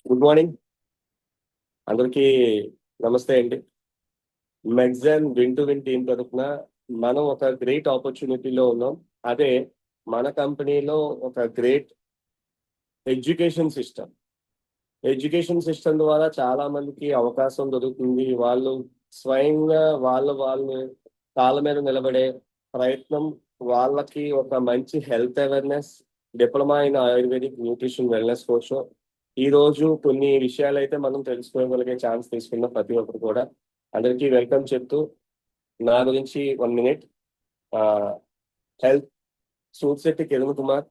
Good morning అందరికీ. నమస్తే అండి. మెగ్జాన్ విన్ టు విన్ టీం తరఫున మనం ఒక గ్రేట్ ఆపర్చునిటీలో ఉన్నాం. అదే మన కంపెనీలో ఒక గ్రేట్ ఎడ్యుకేషన్ సిస్టమ్ ద్వారా చాలా మందికి అవకాశం దొరుకుతుంది. వాళ్ళు స్వయంగా వాళ్ళు కాళ్ళ మీద నిలబడే ప్రయత్నం, వాళ్ళకి ఒక మంచి health awareness, diploma in ayurvedic nutrition wellness course. ఈ రోజు కొన్ని విషయాలు అయితే మనం తెలుసుకోగలిగే ఛాన్స్ తీసుకున్న ప్రతి ఒక్కరు కూడా అందరికీ వెల్కమ్ చెప్తూ, నా గురించి 1 minute. Health Surshetti Kiran Kumar,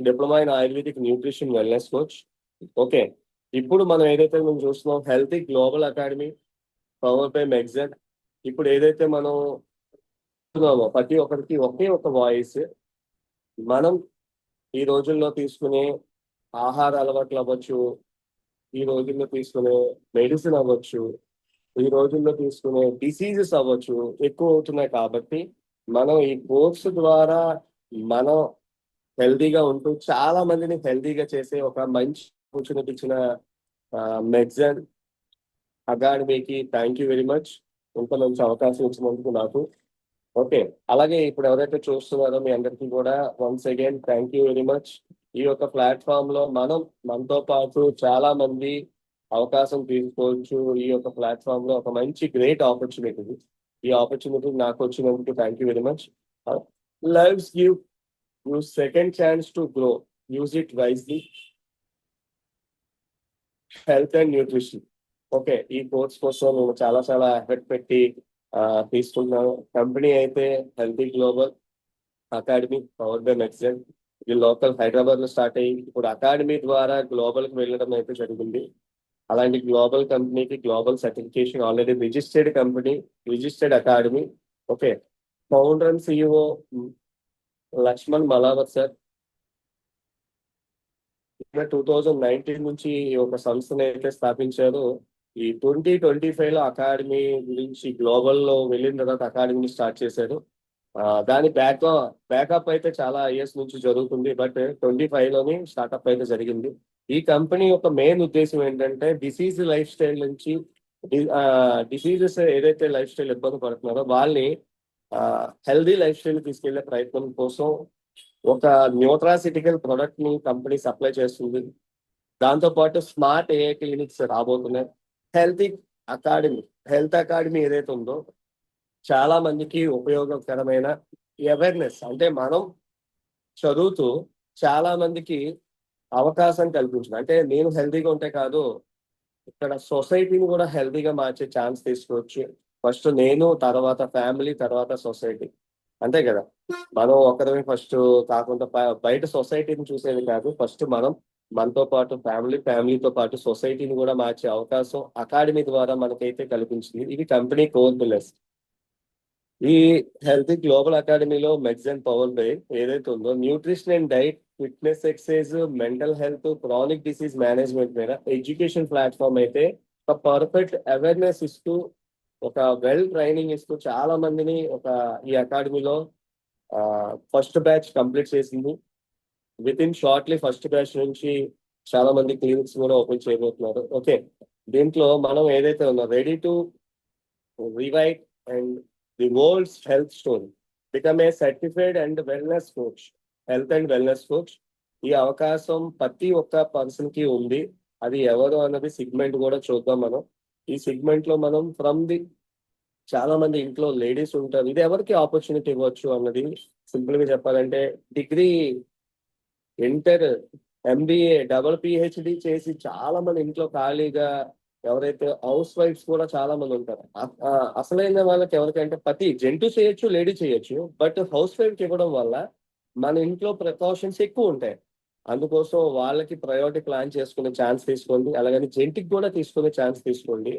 diploma in ayurvedic nutrition wellness coach. Okay, ఇప్పుడు మనం ఏదైతే మనం చూస్తున్నాం healthy global academy power by Megzan. ఇప్పుడు ఏదైతే మనం చూస్తున్నామో ప్రతి ఒక్కరికి ఒకే ఒక వాయిస్. మనం ఈ రోజుల్లో తీసుకునే ఆహార అలవాట్లు అవ్వచ్చు, ఈ రోజుల్లో తీసుకునే మెడిసిన్ అవ్వచ్చు, ఈ రోజుల్లో తీసుకునే డిసీజెస్ అవ్వచ్చు ఎక్కువ అవుతున్నాయి. కాబట్టి మనం ఈ కోర్స్ ద్వారా మనం హెల్దీగా ఉంటూ చాలా మందిని హెల్దీగా చేసే ఒక మంచి ఆపర్చునిటీ ఇచ్చిన మెగ్జాన్ అకాడమీకి థ్యాంక్ యూ వెరీ మచ్. ఇంత మంచి అవకాశం ఇచ్చినందుకు నాకు. ఓకే, అలాగే ఇప్పుడు ఎవరైతే చూస్తున్నారో మీ అందరికీ కూడా once again thank you very much. ఈ యొక్క ప్లాట్ఫామ్ లో మనతో పాటు చాలా మంది అవకాశం తీసుకోవచ్చు. ఈ యొక్క ప్లాట్ఫామ్ లో ఒక మంచి గ్రేట్ ఆపర్చునిటీ. ఈ ఆపర్చునిటీ నాకు వచ్చినందుకు thank you very much. Life's give you second chance to grow, use it wisely. Health and nutrition. Okay, ఈ కోర్స్ కోసం నేను చాలా ఎఫర్ట్ పెట్టి తీసుకున్నాను. కంపెనీ అయితే healthy global academy power by Megzan. ఇది లోకల్ హైదరాబాద్ లో స్టార్ట్ అయ్యి ఇప్పుడు అకాడమీ ద్వారా గ్లోబల్ కి వెళ్ళడం అయితే జరిగింది. అలాంటి గ్లోబల్ కంపెనీకి global certification already registered company, registered academy. Okay, founder and CEO Lakshman Malavath sir 2019 నుంచి ఒక సంస్థను అయితే స్థాపించారు. ఈ 2025 లో అకాడమీ గురించి గ్లోబల్ లో వెళ్ళిన తర్వాత అకాడమీని స్టార్ట్ చేశారు. దాని బ్యాకప్ అయితే చాలా ఇయర్స్ నుంచి జరుగుతుంది. బట్ 25 లోని స్టార్ట్అప్ అయితే జరిగింది. ఈ కంపెనీ యొక్క మెయిన్ ఉద్దేశం ఏంటంటే డిసీజ్ లైఫ్ స్టైల్ నుంచి డిసీజెస్ ఏదైతే లైఫ్ స్టైల్ ఇబ్బంది పడుతున్నారో వాళ్ళని హెల్దీ లైఫ్ స్టైల్ తీసుకెళ్లే ప్రయత్నం కోసం ఒక న్యూట్రాసిటికల్ ప్రొడక్ట్ ని కంపెనీ సప్లై చేస్తుంది. దాంతో పాటు స్మార్ట్ ఏఐ క్లినిక్స్ రాబోతున్నాయి. హెల్త్ హెల్త్ అకాడమీ ఏదైతే ఉందో చాలా మందికి ఉపయోగకరమైన అవేర్నెస్, అంటే మనం చదువుతూ చాలా మందికి అవకాశం కల్పించడం. అంటే నేను హెల్తీగా ఉంటే కాదు, ఇక్కడ సొసైటీని కూడా హెల్తీగా మార్చే ఛాన్స్ తీసుకోవచ్చు. ఫస్ట్ నేను, తర్వాత ఫ్యామిలీ, తర్వాత సొసైటీ. అంతే కదా, మనం ఒకరిని ఫస్ట్ కాకుండా బయట సొసైటీని చూసేది కాదు, ఫస్ట్ మనతో పాటు ఫ్యామిలీతో పాటు సొసైటీని కూడా మార్చే అవకాశం అకాడమీ ద్వారా మనకైతే కల్పించింది. ఇది కంపెనీ కోర్ పిల్లర్స్. ఈ హెల్త్ గ్లోబల్ అకాడమీలో మెగ్జాన్ పవర్ బై ఏదైతే ఉందో nutrition and diet, fitness, exercise, mental health, chronic disease management మీద ఎడ్యుకేషన్ ప్లాట్ఫామ్ అయితే ఒక పర్ఫెక్ట్ అవేర్నెస్ ఇస్తూ, ఒక వెల్ ట్రైనింగ్ ఇస్తూ చాలా మందిని ఈ అకాడమీలో ఫస్ట్ బ్యాచ్ కంప్లీట్ చేసింది. With in shortly first batch నుంచి చాలా మంది క్లినిక్స్ కూడా ఓపెన్ చేయబోతున్నారు. ఓకే, దీంట్లో మనం ఏదైతే ఉందో ready to rewrite and the world's health story, become a certified and wellness coach, health and wellness coach. ఈ అవకాశం ప్రతి ఒక్క పర్సన్ కి ఉంది. అది ఎవరు అన్నది సిగ్మెంట్ కూడా చూద్దాం. మనం ఈ సిగ్మెంట్ లో మనం చాలా మంది ఇంట్లో లేడీస్ ఉంటారు. ఇది ఎవరికి ఆపర్చునిటీ ఇవ్వచ్చు అన్నది సింపుల్ గా చెప్పాలంటే degree, inter, MBA, double PhD చేసి చాలా మంది ఇంట్లో ఖాళీగా ఎవరైతే హౌస్ వైఫ్స్ కూడా చాలా మంది ఉంటారు. అసలైన వాళ్ళకి ఎవరికంటే ప్రతి జెంటు చేయొచ్చు, లేడీ చేయొచ్చు. బట్ హౌస్ వైఫ్ ఇవ్వడం వల్ల మన ఇంట్లో ప్రికాషన్స్ ఎక్కువ ఉంటాయి. అందుకోసం వాళ్ళకి ప్రయారిటీ ప్లాన్ చేసుకునే ఛాన్స్ తీసుకోండి. అలాగని జెంటికి కూడా తీసుకునే ఛాన్స్ తీసుకోండి.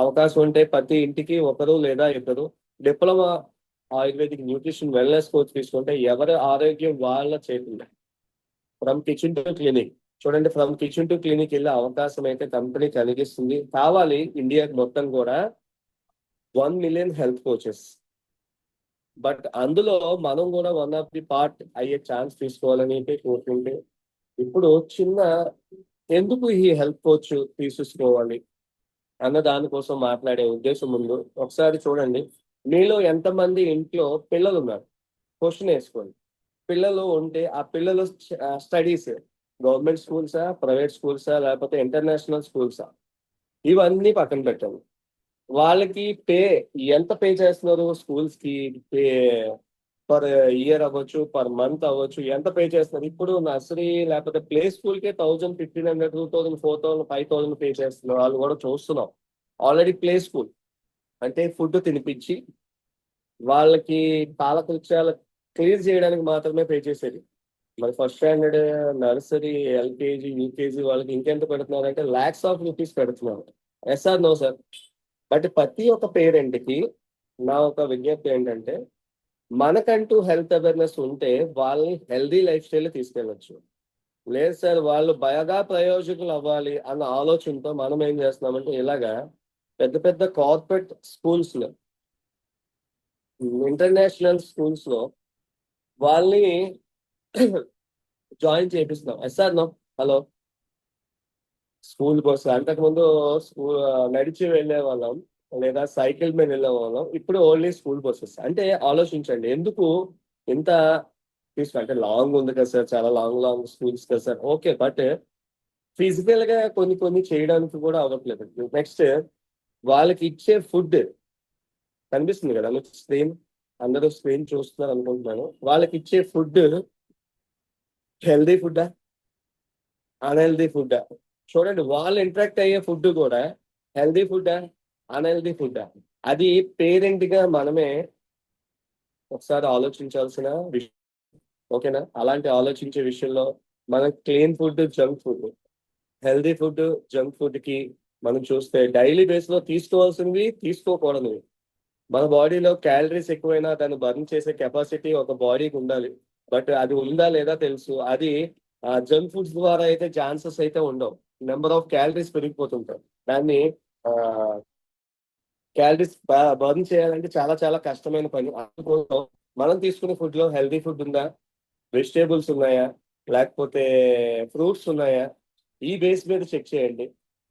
అవకాశం ఉంటే ప్రతి ఇంటికి ఒకరు లేదా ఇద్దరు diploma Ayurvedic nutrition wellness coach తీసుకుంటే ఎవరి ఆరోగ్యం వాళ్ళ చేతుల్లో. ఫ్రమ్ కిచెన్ టు క్లినిక్ చూడండి, ఫ్రమ్ కిచెన్ టు క్లినిక్ వెళ్ళే అవకాశం అయితే కంపెనీ కలిగిస్తుంది. కావాలి ఇండియాకి మొత్తం కూడా 1 million హెల్త్ కోచెస్. బట్ అందులో మనం కూడా వన్ ఆఫ్ ది పార్ట్ అయ్యే ఛాన్స్ తీసుకోవాలని అయితే కోరుకుంటే ఇప్పుడు చిన్న ఎందుకు ఈ హెల్త్ కోచ్ తీసుకోవాలి అన్న దానికోసం మాట్లాడే ఉద్దేశం ముందు ఒకసారి చూడండి, మీలో ఎంతమంది ఇంట్లో పిల్లలు ఉన్నారు? క్వశ్చన్ వేసుకోండి. పిల్లలు ఉంటే ఆ పిల్లలు స్టడీస్ గవర్నమెంట్ స్కూల్సా, ప్రైవేట్ స్కూల్సా, లేకపోతే ఇంటర్నేషనల్ స్కూల్సా, ఇవన్నీ పక్కన పెట్టండి. వాళ్ళకి ఎంత పే చేస్తున్నారు స్కూల్స్ కి? పే పర్ ఇయర్ అవ్వచ్చు, పర్ మంత్ అవ్వచ్చు, ఎంత పే చేస్తున్నారు? ఇప్పుడు నర్సరీ లేకపోతే ప్లే స్కూల్ కే 1000, 1500, 2000, 4000, 5000 పే చేస్తున్నారు. వాళ్ళు కూడా చూస్తున్నాం. ఆల్రెడీ ప్లే స్కూల్ అంటే ఫుడ్ తినిపించి వాళ్ళకి కాలకృత్యాలు క్లియర్ చేయడానికి మాత్రమే పే చేసేది. మరి first standard, nursery, LKG, UKG వాళ్ళకి ఇంకెంత పెడుతున్నారు అంటే లాక్స్ ఆఫ్ రూపీస్ పెడుతున్నారు. Yes or no sir? But ప్రతి ఒక్క పేరెంట్ కి నా ఒక విజ్ఞప్తి ఏంటంటే, మనకంటూ హెల్త్ అవేర్నెస్ ఉంటే వాళ్ళని హెల్దీ లైఫ్ స్టైల్ తీసుకెళ్ళచ్చు. లేదు సార్, వాళ్ళు బాగా ప్రయోజకులు అవ్వాలి అన్న ఆలోచనతో మనం ఏం చేస్తున్నామంటే ఇలాగా పెద్ద పెద్ద కార్పొరేట్ స్కూల్స్ లో, ఇంటర్నేషనల్ స్కూల్స్ లో వాళ్ళని జాయిన్ చేపిస్తున్నాం. Yes sir no? Hello, school bus అంతకుముందు స్కూల్ నడిచి వెళ్ళే వాళ్ళం, లేదా సైకిల్ మీద వెళ్ళే వాళ్ళం. ఇప్పుడు ఓన్లీ స్కూల్ బస్సెస్. అంటే ఆలోచించండి, ఎందుకు ఇంత అంటే లాంగ్ ఉంది కదా సార్, చాలా లాంగ్ లాంగ్ స్కూల్స్ కదా సార్. ఓకే, బట్ ఫిజికల్ గా కొన్ని కొన్ని చేయడానికి కూడా అవ్వట్లేదు. నెక్స్ట్, వాళ్ళకి ఇచ్చే ఫుడ్ కనిపిస్తుంది కదా మీకు స్క్రీన్, అందరూ స్క్రీన్ చూస్తున్నారు అనుకుంటున్నాను. వాళ్ళకి ఇచ్చే food healthy food, unhealthy food? చూడండి, వాళ్ళు ఇంటరాక్ట్ అయ్యే ఫుడ్ కూడా హెల్దీ ఫుడ్, అన్హెల్దీ ఫుడ్? అది పేరెంట్ గా మనమే ఒకసారి ఆలోచించాల్సిన విషయం. ఓకేనా? అలాంటి ఆలోచించే విషయంలో మనం clean food, junk food, healthy food, junk food కి మనం చూస్తే డైలీ బేస్ లో తీసుకోవాల్సినవి, తీసుకోకూడనివి. మన బాడీలో క్యాలరీస్ ఎక్కువైనా దాన్ని బర్న్ చేసే కెపాసిటీ ఒక బాడీకి ఉండాలి. బట్ అది ఉందా లేదా తెలుసు. అది జంక్ ఫుడ్స్ ద్వారా అయితే ఛాన్సెస్ అయితే ఉండవు. నెంబర్ ఆఫ్ క్యాలరీస్ పెరిగిపోతుంటాయి. దాన్ని క్యాలరీస్ బర్న్ చేయాలంటే చాలా చాలా కష్టమైన పని. అందుకోసం మనం తీసుకునే ఫుడ్ లో హెల్దీ ఫుడ్ ఉందా, వెజిటేబుల్స్ ఉన్నాయా, లేకపోతే ఫ్రూట్స్ ఉన్నాయా, ఈ బేస్ మీద చెక్ చేయండి.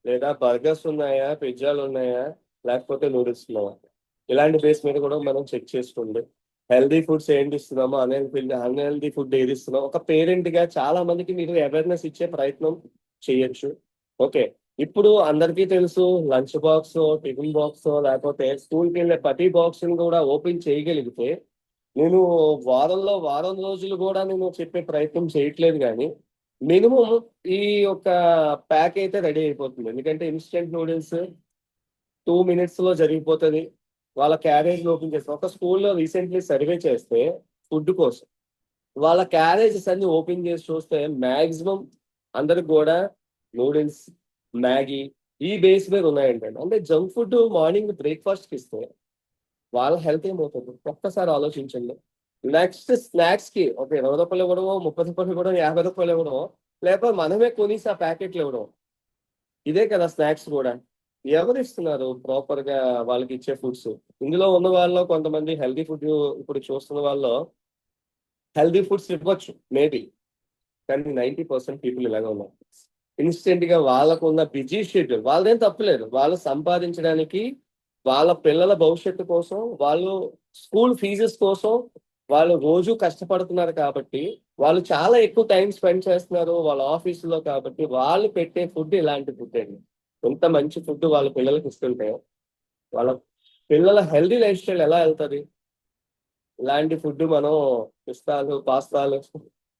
లేదా బర్గర్స్ ఉన్నాయా, పిజ్జాలు ఉన్నాయా, లేకపోతే నూడిల్స్ ఉన్నాయా, ఇలాంటి బేస్ మీద కూడా మనం చెక్ చేసుకోండి. హెల్దీ ఫుడ్స్ ఏంటి ఇస్తున్నామో, అన్హెల్దీ ఫుడ్ ఏది ఇస్తున్నామో ఒక పేరెంట్ గా చాలా మందికి మీరు అవేర్నెస్ ఇచ్చే ప్రయత్నం చేయొచ్చు. ఓకే, ఇప్పుడు అందరికీ తెలుసు, లంచ్ బాక్స్, టిఫిన్ బాక్స్, లేకపోతే స్కూల్కి వెళ్ళే ప్రతి బాక్స్ కూడా ఓపెన్ చేయగలిగితే, నేను వారం రోజులు కూడా నేను చెప్పే ప్రయత్నం చేయట్లేదు, కానీ మినిమం ఈ యొక్క ప్యాక్ అయితే రెడీ అయిపోతుంది. ఎందుకంటే ఇన్స్టెంట్ నూడిల్స్ 2 minutes లో జరిగిపోతుంది. వాళ్ళ క్యారేజ్ ఓపెన్ చేస్తే, ఒక స్కూల్లో రీసెంట్లీ సర్వే చేస్తే ఫుడ్ కోసం వాళ్ళ క్యారేజెస్ అన్ని ఓపెన్ చేసి చూస్తే మాక్సిమం అందరికి కూడా నూడిల్స్, మ్యాగీ, ఈ బేస్ మీద ఉన్నాయంటండి. అంటే జంక్ ఫుడ్ మార్నింగ్ బ్రేక్ఫాస్ట్ కి ఇస్తే వాళ్ళ హెల్త్ ఏమవుతుంది ఒక్కసారి ఆలోచించండి. నెక్స్ట్ స్నాక్స్ కి ఒక 20 రూపాయలు ఇవ్వడమో, 30 రూపాయలు ఇవ్వడం, 50 రూపాయలు ఇవ్వడం, లేకపోతే మనమే కొనిసి ఆ ప్యాకెట్లు ఇవ్వడం, ఇదే కదా స్నాక్స్ కూడా. ఎవరు ఇస్తున్నారు ప్రాపర్ గా వాళ్ళకి ఇచ్చే ఫుడ్స్? ఇందులో ఉన్న వాళ్ళు కొంతమంది హెల్దీ ఫుడ్, ఇప్పుడు చూస్తున్న వాళ్ళు హెల్దీ ఫుడ్స్ ఇవ్వచ్చు మేబీ, కానీ 90% పీపుల్ ఇలాగే ఉన్నారు. ఇన్స్టెంట్ గా వాళ్ళకు ఉన్న బిజీ షెడ్యూల్, వాళ్ళదేం తప్పులేదు, వాళ్ళు సంపాదించడానికి, వాళ్ళ పిల్లల భవిష్యత్తు కోసం, వాళ్ళు స్కూల్ ఫీజెస్ కోసం వాళ్ళు రోజు కష్టపడుతున్నారు కాబట్టి, వాళ్ళు చాలా ఎక్కువ టైం స్పెండ్ చేస్తున్నారు వాళ్ళ ఆఫీసులో కాబట్టి, వాళ్ళు పెట్టే ఫుడ్ ఇలాంటి ఫుడ్ అండి. ఎంత మంచి ఫుడ్ వాళ్ళ పిల్లలకి ఇస్తుంటే వాళ్ళ పిల్లల హెల్దీ లైఫ్ స్టైల్ ఎలా వెళ్తుంది? ఇలాంటి ఫుడ్ మనం పిస్తాలు, పాస్తాలు,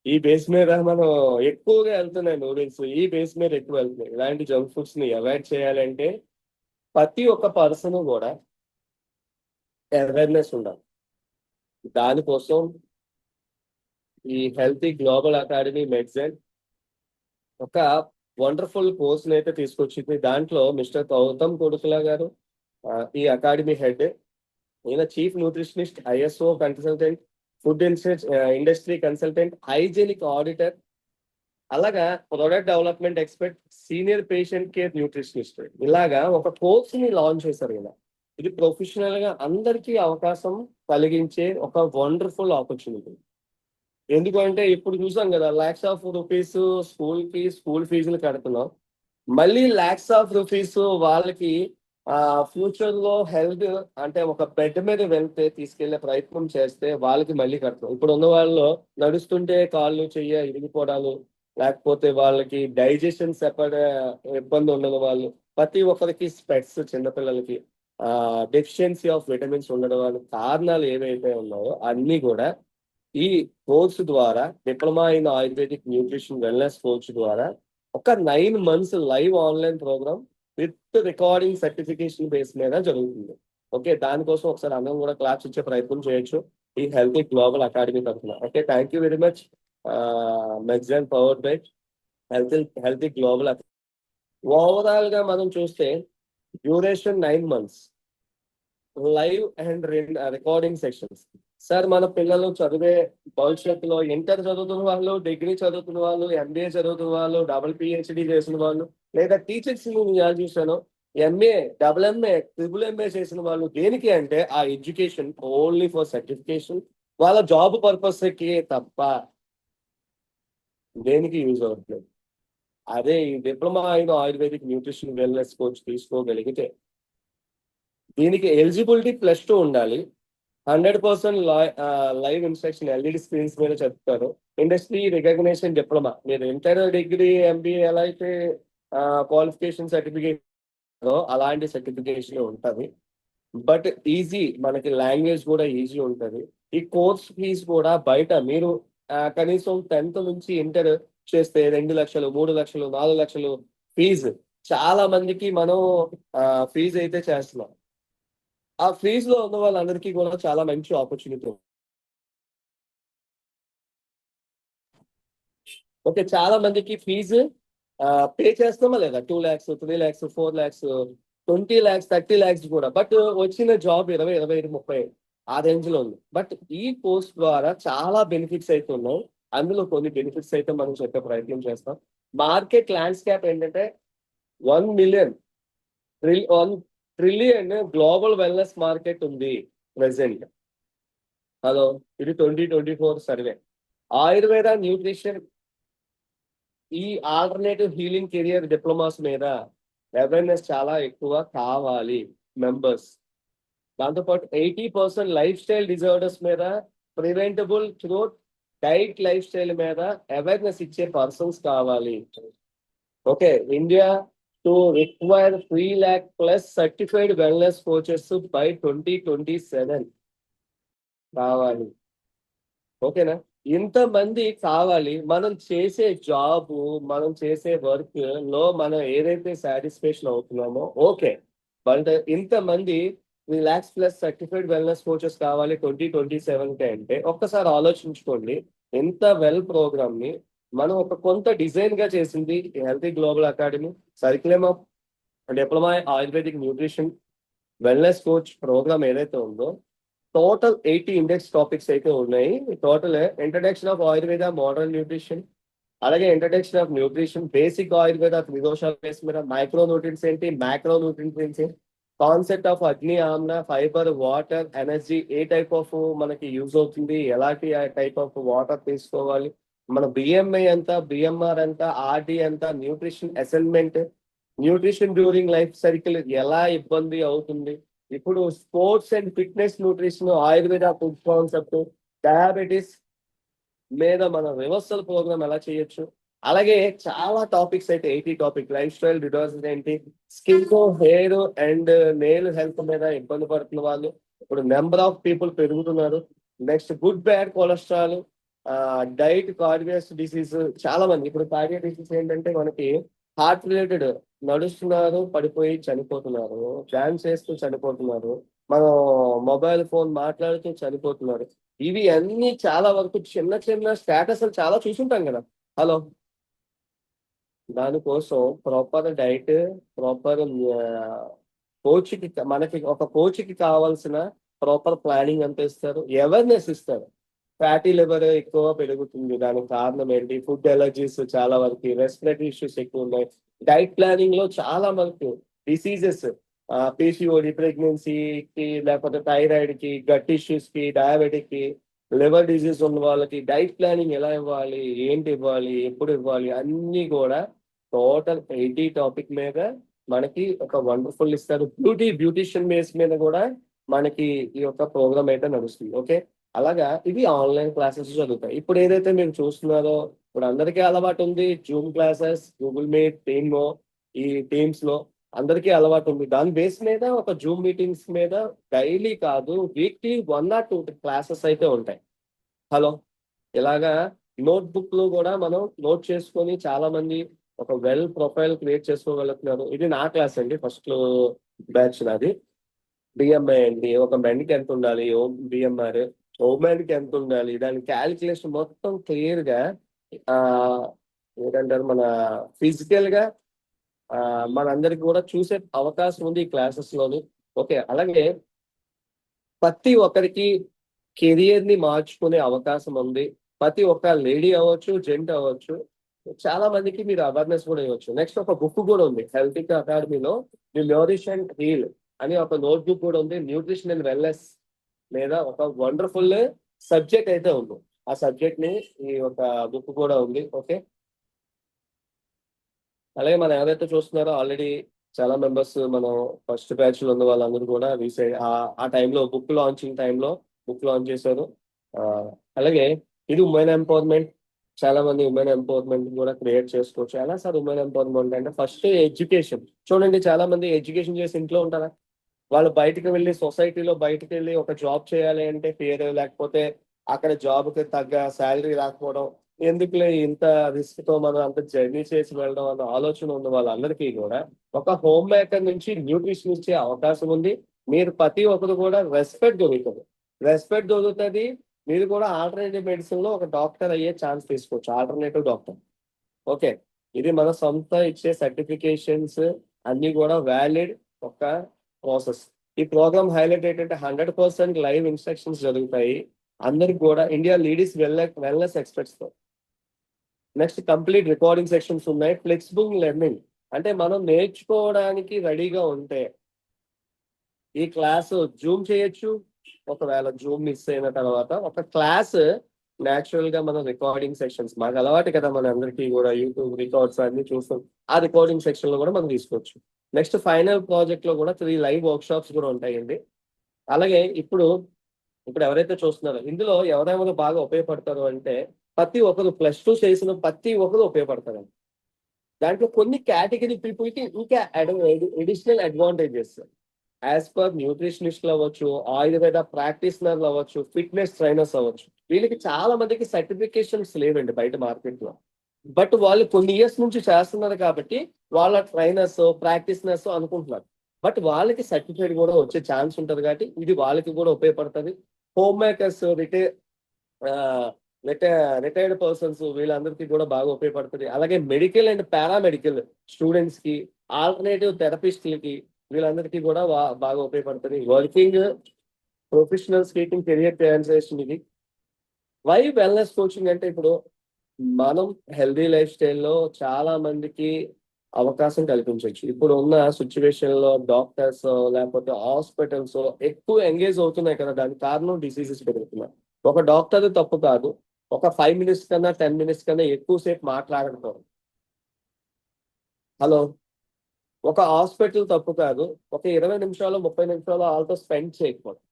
ఈ బేస్ మీద మనం ఎక్కువగా వెళ్తున్నాయి. నూడిల్స్ ఈ బేస్ మీద ఎక్కువ వెళ్తున్నాయి. ఇలాంటి జంక్ ఫుడ్స్ ని అవాయిడ్ చేయాలంటే ప్రతి ఒక్క పర్సన్ కూడా అవేర్నెస్ ఉండాలి. దానికోసం ఈ హెల్తీ గ్లోబల్ అకాడమీ మెడిసిన్ ఒక వండర్ఫుల్ కోర్స్ అయితే తీసుకొచ్చింది. దాంట్లో మిస్టర్ గౌతమ్ కొడుకుల గారు ఈ అకాడమీ హెడ్. ఈయన chief nutritionist, ISO consultant, food industry consultant, hygienic auditor, అలాగా product development expert, senior patient care nutritionist. ఇలాగా ఒక కోర్స్ ని లాంచ్ చేశారు ఇలా. ఇది ప్రొఫెషనల్ గా అందరికీ అవకాశం కలిగించే ఒక వండర్ఫుల్ ఆపర్చునిటీ. ఎందుకంటే ఇప్పుడు చూసాం కదా, లాక్స్ ఆఫ్ రూపీస్ స్కూల్ ఫీజులు కడుతున్నాం. మళ్ళీ లాక్స్ ఆఫ్ రూపీస్ వాళ్ళకి ఫ్యూచర్ లో హెల్త్ అంటే ఒక బెడ్ మీద వెళ్తే తీసుకెళ్లే ప్రయత్నం చేస్తే వాళ్ళకి మళ్ళీ కడతాం. ఇప్పుడు ఉన్న వాళ్ళు నడుస్తుంటే కాళ్ళు చెయ్య ఇరిగిపోవడాలు, లేకపోతే వాళ్ళకి డైజెషన్ ఇబ్బంది ఉండని వాళ్ళు, ప్రతి ఒక్కరికి స్పెట్స్, చిన్నపిల్లలకి డెఫిషియన్సీ ఆఫ్ విటమిన్స్ ఉండడం వల్ల కారణాలు ఏవైతే ఉన్నాయో అన్ని కూడా ఈ కోర్సు ద్వారా, diploma in ayurvedic nutrition wellness course ద్వారా ఒక 9 months live online program with recording certification base మీద జరుగుతుంది. ఓకే, దానికోసం ఒకసారి అందరం కూడా క్లాస్ ఇచ్చే ప్రయత్నం చేయొచ్చు ఈ హెల్తీ గ్లోబల్ అకాడమీ తరఫున. Okay, thank you very much. Megzan powered by healthy global. Overall గా మనం చూస్తే duration 9 months, live and recording sessions. Sir, మన పిల్లలు చదివే భవిష్యత్తులో ఇంటర్ చదువుతున్న వాళ్ళు, డిగ్రీ చదువుతున్న వాళ్ళు, ఎంబీఏ చదువుతున్న వాళ్ళు, డబుల్ పిహెచ్డి చేసిన వాళ్ళు, లేదా టీచర్స్ నేను చూశాను MA, double MA, triple MA చేసిన వాళ్ళు. దేనికి అంటే ఆ ఎడ్యుకేషన్ ఓన్లీ ఫర్ సర్టిఫికేషన్, వాళ్ళ జాబ్ పర్పస్ కి తప్ప దేనికి యూజ్ అవ్వట్లేదు. అదే ఈ డిప్లొమా అయిన ఆయుర్వేదిక్ న్యూట్రిషన్ వెల్నెస్ కోర్స్ తీసుకోగలిగితే దీనికి ఎలిజిబిలిటీ +2 ఉండాలి. 100% లైవ్ ఇన్స్ట్రక్షన్ ఎల్ఈడి స్క్రీన్స్ మీద చెప్తారు. ఇండస్ట్రీ రికగ్నేషన్ డిప్లొమా, మీరు ఇంటర్, డిగ్రీ, ఎంబీఏ ఎలా అయితే క్వాలిఫికేషన్ సర్టిఫికేట్ అలాంటి సర్టిఫికేషన్ ఉంటుంది. బట్ ఈజీ, మనకి లాంగ్వేజ్ కూడా ఈజీ ఉంటుంది. ఈ కోర్స్ ఫీజు కూడా బయట మీరు కనీసం 10th నుంచి ఇంటర్ చేస్తే 2 లక్షలు, 3 లక్షలు, 4 లక్షలు ఫీజు చాలా మందికి మనం ఫీజు అయితే చేస్తున్నాం. ఆ ఫీజు లో ఉన్న వాళ్ళందరికీ కూడా చాలా మంచి ఆపర్చునిటీ. ఓకే, చాలా మందికి ఫీజు పే చేస్తామా లేదా? 2 lakhs, 3 lakhs, 4 lakhs, 20 lakhs, 30 lakhs కూడా. బట్ వచ్చిన జాబ్ 20, 25, 30 ఆ రేంజ్ లో ఉంది. బట్ ఈ కోర్స్ ద్వారా చాలా బెనిఫిట్స్ అయితే ఉన్నాయి. అందులో కొన్ని బెనిఫిట్స్ అయితే మనం చెప్పే ప్రయత్నం చేస్తాం. మార్కెట్ ల్యాండ్స్కేప్ ఏంటంటే 1 trillion గ్లోబల్ వెల్నెస్ మార్కెట్ ఉంది ప్రెసెంట్. హలో, ఇది 2024 సర్వే. ఆయుర్వేద న్యూట్రిషన్ ఈ ఆల్టర్నేటివ్ హీలింగ్ కెరియర్ డిప్లొమాస్ మీద అవేర్నెస్ చాలా ఎక్కువ కావాలి మెంబర్స్. దాంతోపాటు 80% లైఫ్ స్టైల్ డిజార్డర్స్ మీద, preventable through diet life style మీద అవేర్నెస్ ఇచ్చే పర్సన్స్ కావాలి. Okay, India to require 3 lakh plus certified wellness coaches by 2027 కావాలి. ఓకేనా? ఇంతమంది కావాలి. మనం చేసే జాబ్, మనం చేసే వర్క్ లో మనం ఏదైతే సాటిస్ఫాక్షన్ అవుతున్నామో ఓకే. బట్ ఇంతమంది 3 lakhs plus certified wellness coaches కావాలి 2027 అంటే ఒక్కసారి ఆలోచించుకోండి. ఎంత వెల్ ప్రోగ్రామ్ ని మనం ఒక కొంత డిజైన్ గా చేసింది healthy global academy. Circular of diploma Ayurvedic nutrition wellness coach program ఏదైతే ఉందో టోటల్ 80 ఇండెక్స్ టాపిక్స్ అయితే ఉన్నాయి. Total introduction of Ayurveda, modern nutrition, అలాగే introduction of nutrition, basic Ayurveda, త్రిదోషాల బేస్ మీద, మైక్రో న్యూట్రియన్స్ ఏంటి, మ్యాక్రో న్యూట్రియన్స్ ఏంటి, కాన్సెప్ట్ ఆఫ్ అగ్ని, ఆమ్న, ఫైబర్, వాటర్, ఎనర్జీ ఏ టైప్ ఆఫ్ మనకి యూజ్ అవుతుంది, ఎలాంటి టైప్ ఆఫ్ వాటర్ తీసుకోవాలి, మన బిఎంఐ ఎంత, బిఎంఆర్ ఎంత, ఆర్డి ఎంత, nutrition assignment, nutrition during life cycle ఎలా ఇబ్బంది అవుతుంది, ఇప్పుడు sports and fitness nutrition, Ayurveda food concept, diabetes మీద మన రివర్సల్ ప్రోగ్రామ్ ఎలా చేయొచ్చు. అలాగే చాలా టాపిక్స్ అయితే 80 టాపిక్, లైఫ్ స్టైల్ డిటాక్స్ ఏంటి, skin, hair and nail health మీద ఇబ్బంది పడుతున్న వాళ్ళు ఇప్పుడు నెంబర్ ఆఫ్ పీపుల్ పెరుగుతున్నారు. Next good bad cholesterol, diet, cardiac disease. చాలా మంది ఇప్పుడు కార్డియస్ డిసీజ్ ఏంటంటే మనకి హార్ట్ రిలేటెడ్, నడుస్తున్నారు పడిపోయి చనిపోతున్నారు, డాన్స్ చేస్తూ చనిపోతున్నారు, మనం మొబైల్ ఫోన్ మాట్లాడుతూ చనిపోతున్నారు. ఇవి అన్ని చాలా వరకు చిన్న చిన్న స్టేటస్ చాలా చూసుంటాం కదా. హలో, దానికోసం ప్రాపర్ డైట్, ప్రాపర్ కోచ్కి, మనకి ఒక కోచ్కి కావాల్సిన ప్రాపర్ ప్లానింగ్ అంతా ఇస్తారు, అవేర్నెస్ ఇస్తారు. ఫ్యాటీ లివర్ ఎక్కువ పెరుగుతుంది, దానికి కారణం ఏంటి, ఫుడ్ ఎలర్జీస్ చాలా వరకు, రెస్పిరేటరీ ఇష్యూస్ ఎక్కువ ఉన్నాయి. డైట్ ప్లానింగ్ లో చాలా వరకు డిసీజెస్, పీసీఓడి, ప్రెగ్నెన్సీకి, లేకపోతే థైరాయిడ్ కి, గట్ ఇష్యూస్ కి, డయాబెటిక్ కి, లివర్ డిసీజ్ ఉన్న వాళ్ళకి డైట్ ప్లానింగ్ ఎలా ఇవ్వాలి, ఏంటి ఇవ్వాలి, ఎప్పుడు ఇవ్వాలి, అన్ని కూడా టోటల్ 80 టాపిక్ మీద మనకి ఒక వండర్ఫుల్ ఇస్తారు. బ్యూటిషియన్ బేస్ మీద కూడా మనకి ఈ యొక్క ప్రోగ్రామ్ అయితే నడుస్తుంది. ఓకే, అలాగా ఇవి ఆన్లైన్ క్లాసెస్ జరుగుతాయి. ఇప్పుడు ఏదైతే మీరు చూస్తున్నారో, ఇప్పుడు అందరికీ అలవాటు ఉంది జూమ్ క్లాసెస్, గూగుల్ మీట్, ఈ టీమ్స్ లో అందరికీ అలవాటు ఉంది. దాని బేస్ మీద ఒక జూమ్ మీటింగ్స్ మీద డైలీ కాదు, వీక్లీ 1 or 2 క్లాసెస్ అయితే ఉంటాయి. హలో, ఇలాగా నోట్బుక్ లో కూడా మనం నోట్ చేసుకొని చాలా మంది ఒక వెల్ ప్రొఫైల్ క్రియేట్ చేసుకోగలుగుతున్నారు. ఇది నా క్లాస్ అండి, ఫస్ట్ బ్యాచ్ నాది. బిఎంఐ అండి, ఒక మెన్కి ఎంత ఉండాలి, బిఎంఆర్ ఓమెన్కి ఎంత ఉండాలి, దాని క్యాలిక్యులేషన్ మొత్తం క్లియర్ గా ఏంటంటారు మన ఫిజికల్ గా మనందరికి కూడా చూసే అవకాశం ఉంది ఈ క్లాసెస్ లోని. ఓకే, అలాగే ప్రతి ఒక్కరికి కెరియర్ ని మార్చుకునే అవకాశం ఉంది. ప్రతి ఒక్క లేడీ అవ్వచ్చు, జెంట్ అవ్వచ్చు, చాలా మందికి మీరు అవేర్నెస్ కూడా ఇవ్వచ్చు. నెక్స్ట్ ఒక బుక్ కూడా ఉంది హెల్త్ అకాడమీలో, ది న్యూట్రిషన్ హీల్ అని ఒక నోట్ బుక్ కూడా ఉంది. న్యూట్రిషన్ అండ్ వెల్నెస్ మీద ఒక వండర్ఫుల్ సబ్జెక్ట్ అయితే ఉంది. ఆ సబ్జెక్ట్ ని ఈ ఒక బుక్ కూడా ఉంది. ఓకే, అలాగే మనం ఎవరైతే చూస్తున్నారో ఆల్రెడీ చాలా మెంబర్స్ మనం ఫస్ట్ బ్యాచ్ లో ఉన్న వాళ్ళందరూ కూడా రీసెంట్ ఆ టైంలో బుక్ లాంచింగ్ టైంలో బుక్ లాంచ్ చేశారు. అలాగే ఇది ఉమెన్ ఎంపవర్మెంట్. చాలా మంది ఉమెన్ ఎంపవర్మెంట్ కూడా క్రియేట్ చేసుకోవచ్చు. ఎలా సార్ ఉమెన్ ఎంపవర్మెంట్ అంటే? ఫస్ట్ ఎడ్యుకేషన్ చూడండి, చాలా మంది ఎడ్యుకేషన్ చేసి ఇంట్లో ఉంటారా, వాళ్ళు బయటకు వెళ్ళి సొసైటీలో బయటకు వెళ్ళి ఒక జాబ్ చేయాలి అంటే ఫియర్, లేకపోతే అక్కడ జాబ్ కి తగ్గ శాలరీ రాకపోవడం, ఎందుకులే ఇంత రిస్క్ తో మనం అంత జర్నీ చేసి వెళ్ళడం అన్న ఆలోచన ఉన్న వాళ్ళందరికీ కూడా ఒక హోమ్ మేకర్ నుంచి న్యూట్రిషన్ ఇచ్చే అవకాశం ఉంది. మీరు ప్రతి ఒక్కరు కూడా రెస్పెక్ట్ దొరుకుతుంది. రెస్పెక్ట్ దొరుకుతుంది. మీరు కూడా ఆల్టర్నేటివ్ మెడిసిన్ లో ఒక డాక్టర్ అయ్యే ఛాన్స్ తీసుకోవచ్చు, ఆల్టర్నేటివ్ డాక్టర్. ఓకే, ఇది మన సొంత ఇచ్చే సర్టిఫికేషన్స్ అన్ని కూడా వ్యాలిడ్ ఒక ప్రాసెస్. ఈ ప్రోగ్రామ్ హైలైట్ ఏంటంటే 100% లైవ్ ఇన్స్ట్రక్షన్స్ జరుగుతాయి అందరికి కూడా, ఇండియా లీడీస్ వెల్నెస్ ఎక్స్పర్ట్స్ తో. నెక్స్ట్ కంప్లీట్ రికార్డింగ్ సెక్షన్స్ ఉన్నాయి. ఫ్లెక్సిబుల్ లెర్నింగ్ అంటే మనం నేర్చుకోవడానికి రెడీగా ఉంటే ఈ క్లాస్ జూమ్ చేయొచ్చు. ఒకవేళ జూమ్ మిస్ అయిన తర్వాత ఒక క్లాస్ న్యాచురల్ గా మనం రికార్డింగ్ సెక్షన్స్, మాకు అలవాటు కదా మన అందరికీ కూడా యూట్యూబ్ రికార్డ్స్ అన్ని చూస్తాం, ఆ రికార్డింగ్ సెక్షన్ లో కూడా మనం తీసుకోవచ్చు. నెక్స్ట్ ఫైనల్ ప్రాజెక్ట్ లో కూడా 3 లైవ్ వర్క్ షాప్స్ కూడా ఉంటాయండి. అలాగే ఇప్పుడు ఎవరైతే చూస్తున్నారో ఇందులో ఎవరెవరు బాగా ఉపయోగపడతారు అంటే, ప్రతి ఒక్కరు +2 చేసిన ప్రతి ఒక్కరు ఉపయోగపడతారండి. దాంట్లో కొన్ని కేటగిరీ పీపుల్ కి ఇంకా ఎడిషనల్ అడ్వాంటేజెస్ యాజ్ పర్ న్యూట్రిషనిస్ట్లు అవ్వచ్చు, ఆయుర్వేద ప్రాక్టీషనర్లు అవ్వచ్చు, ఫిట్నెస్ ట్రైనర్స్ అవ్వచ్చు. వీళ్ళకి చాలా మందికి సర్టిఫికేషన్స్ లేవండి బయట మార్కెట్ లో. బట్ వాళ్ళు కొన్ని ఇయర్స్ నుంచి చేస్తున్నారు కాబట్టి వాళ్ళ ట్రైనర్స్, ప్రాక్టీషనర్స్ అనుకుంటున్నారు. బట్ వాళ్ళకి సర్టిఫికేట్ కూడా వచ్చే ఛాన్స్ ఉంటుంది కాబట్టి ఇది వాళ్ళకి కూడా ఉపయోగపడుతుంది. హోమ్ మేకర్స్, రిటైర్డ్ పర్సన్స్, వీళ్ళందరికీ కూడా బాగా ఉపయోగపడుతుంది. అలాగే మెడికల్ అండ్ పారామెడికల్ స్టూడెంట్స్ కి, ఆల్టర్నేటివ్ థెరపిస్ట్లకి, వీళ్ళందరికీ కూడా బాగా ఉపయోగపడుతుంది. వర్కింగ్ ప్రొఫెషనల్స్ కి కెరియర్ ట్రాన్సాక్షన్ ఇది. వై వెల్నెస్ కోచింగ్ అంటే, ఇప్పుడు మనం హెల్దీ లైఫ్ స్టైల్లో చాలా మందికి అవకాశం కల్పించవచ్చు. ఇప్పుడు ఉన్న సిచ్యువేషన్ లో డాక్టర్స్ లేకపోతే హాస్పిటల్స్ ఎక్కువ ఎంగేజ్ అవుతున్నాయి కదా, దానికి కారణం డిసీజెస్ పెరుగుతున్నాయి. ఒక డాక్టర్ తప్పు కాదు, ఒక 5 minutes కన్నా 10 minutes కన్నా ఎక్కువసేపు మాట్లాడకపోవడం. హలో, ఒక హాస్పిటల్ తప్పు కాదు, ఒక 20 నిమిషాలు 30 నిమిషాలు వాళ్ళతో స్పెండ్ చేయకపోవడం.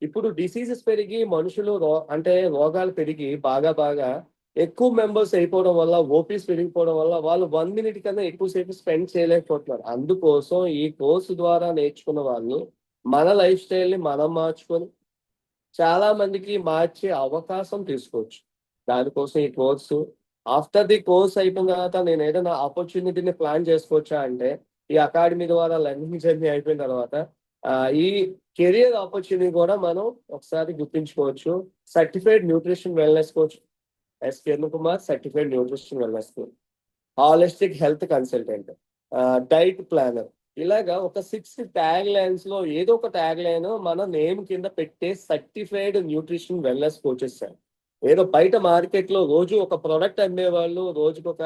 ఇప్పుడు డిసీజెస్ పెరిగి మనుషులు అంటే రోగాలు పెరిగి బాగా ఎక్కువ మెంబర్స్ అయిపోవడం వల్ల, ఓపీస్ పెరిగిపోవడం వల్ల వాళ్ళు 1 minute కన్నా ఎక్కువసేపు స్పెండ్ చేయలేకపోతున్నారు. అందుకోసం ఈ కోర్సు ద్వారా నేర్చుకున్న వాళ్ళు మన లైఫ్ స్టైల్ ని మనం మార్చుకొని చాలా మందికి మార్చే అవకాశం తీసుకోవచ్చు. దానికోసం ఈ కోర్సు, ఆఫ్టర్ ది కోర్స్ అయిపోయిన తర్వాత నేను ఏదైనా ఆపర్చునిటీని ప్లాన్ చేసుకోవచ్చా అంటే, ఈ అకాడమీ ద్వారా లెర్నింగ్ జర్నీ అయిపోయిన తర్వాత ఈ కెరియర్ ఆపర్చునిటీ కూడా మనం ఒకసారి గుర్తించుకోవచ్చు. Certified nutrition wellness coach S Kiran Kumar, certified nutrition wellness coach, holistic health consultant, diet planner, ఇలాగా ఒక 6 ట్యాగ్ లైన్స్ లో ఏదో ఒక ట్యాగ్ లైన్ మన నేమ్ కింద పెట్టే సర్టిఫైడ్ న్యూట్రిషన్ వెల్నెస్ కోచెస్. ఏదో బయట మార్కెట్ లో రోజు ఒక ప్రోడక్ట్ అమ్మేవాళ్ళు, రోజుకి ఒక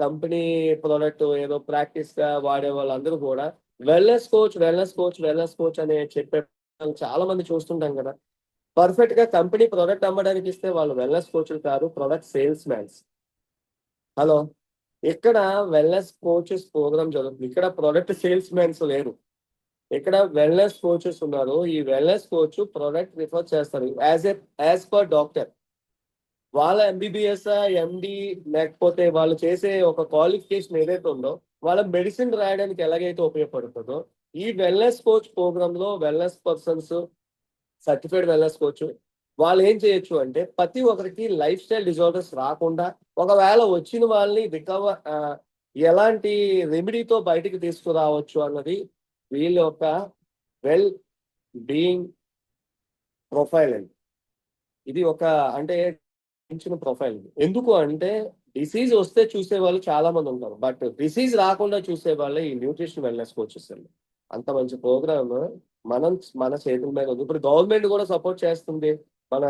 కంపెనీ ప్రోడక్ట్ ఏదో ప్రాక్టీస్ గా వాడే వాళ్ళందరూ కూడా వెల్నెస్ కోచ్ అని చెప్పే చాలా మంది చూస్తుంటాం కదా. పర్ఫెక్ట్ గా కంపెనీ ప్రొడక్ట్ అమ్మడానికి ఇస్తే వాళ్ళు వెల్నెస్ కోచ్లు కాదు, ప్రొడక్ట్ సేల్స్ మ్యాన్స్. హలో, ఇక్కడ వెల్నెస్ కోచెస్ ప్రోగ్రామ్ జరుగుతుంది, ఇక్కడ ప్రొడక్ట్ సేల్స్ మ్యాన్స్ లేరు. ఇక్కడ వెల్నెస్ కోచెస్ ఉన్నారు. ఈ వెల్నెస్ కోచ్ ప్రొడక్ట్ రిఫర్ చేస్తారు యాజ్ పర్ డాక్టర్. వాళ్ళ ఎంబీబీఎస్, ఎండి, లేకపోతే వాళ్ళు చేసే ఒక క్వాలిఫికేషన్ ఏదైతే ఉందో వాళ్ళ మెడిసిన్ రాయడానికి ఎలాగైతే ఉపయోగపడుతుందో, ఈ వెల్నెస్ కోచ్ ప్రోగ్రామ్ లో wellness persons, certified wellness coach వాళ్ళు ఏం చేయొచ్చు అంటే ప్రతి ఒక్కరికి లైఫ్ స్టైల్ డిజార్డర్స్ రాకుండా, ఒకవేళ వచ్చిన వాళ్ళని రికవర్ ఎలాంటి రెమెడీతో బయటికి తీసుకురావచ్చు అన్నది వీళ్ళ యొక్క వెల్ బీయింగ్ ప్రొఫైల్ అండి. ఇది ఒక అంటే ప్రొఫైల్. ఎందుకు అంటే డిసీజ్ వస్తే చూసే వాళ్ళు చాలా మంది ఉంటారు, బట్ డిసీజ్ రాకుండా చూసే వాళ్ళే ఈ న్యూట్రిషన్ వెల్నెస్ కోచెస్ అండి. అంత మంచి ప్రోగ్రామ్ మన చేతుల మీద ఉంది. ఇప్పుడు గవర్నమెంట్ కూడా సపోర్ట్ చేస్తుంది. మన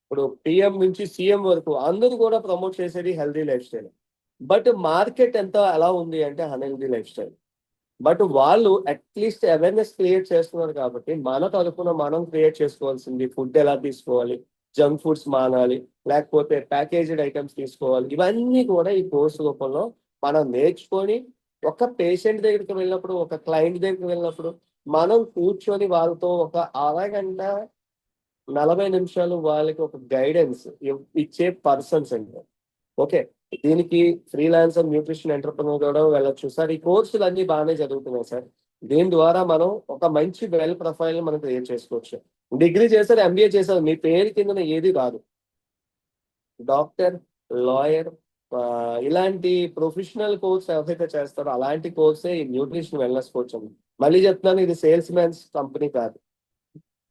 ఇప్పుడు పిఎం నుంచి సీఎం వరకు అందరూ కూడా ప్రమోట్ చేసేది healthy life style. But market ఎంత ఎలా ఉంది అంటే అన్హెల్దీ లైఫ్ స్టైల్. బట్ వాళ్ళు అట్లీస్ట్ అవేర్నెస్ క్రియేట్ చేస్తున్నారు కాబట్టి మన తరఫున మనం క్రియేట్ చేసుకోవాల్సింది ఫుడ్ ఎలా తీసుకోవాలి, జంక్ ఫుడ్స్ మానాలి, లేకపోతే ప్యాకేజ్డ్ ఐటమ్స్ తీసుకోవాలి. ఇవన్నీ కూడా ఈ కోర్సు రూపంలో మనం నేర్చుకొని ఒక పేషెంట్ దగ్గరికి వెళ్ళినప్పుడు, ఒక క్లయింట్ దగ్గరికి వెళ్ళినప్పుడు మనం కూర్చొని వాళ్ళతో ఒక అరగంట 40 నిమిషాలు వాళ్ళకి ఒక గైడెన్స్ ఇచ్చే పర్సన్స్ అండి. ఓకే, దీనికి ఫ్రీలాన్సర్ న్యూట్రిషన్ ఎంటర్ప్రెన్యూర్ కూడా వెళ్ళొచ్చు సార్. ఈ కోర్సులు అన్ని బాగానే జరుగుతున్నాయి సార్. దీని ద్వారా మనం ఒక మంచి వెల్ ప్రొఫైల్ మనం క్రియేట్ చేసుకోవచ్చు. డిగ్రీ చేశారు, ఎంబీఏ చేశారు, మీ పేరు కింద ఏది కాదు. డాక్టర్, లాయర్, ఇలాంటి ప్రొఫెషనల్ కోర్స్ ఎవరైతే చేస్తారో అలాంటి కోర్సే ఈ న్యూట్రిషన్ వెల్నెస్ కోర్స్ అండి. మళ్ళీ చెప్తున్నాను, ఇది సేల్స్ మ్యాన్స్ కంపెనీ కాదు,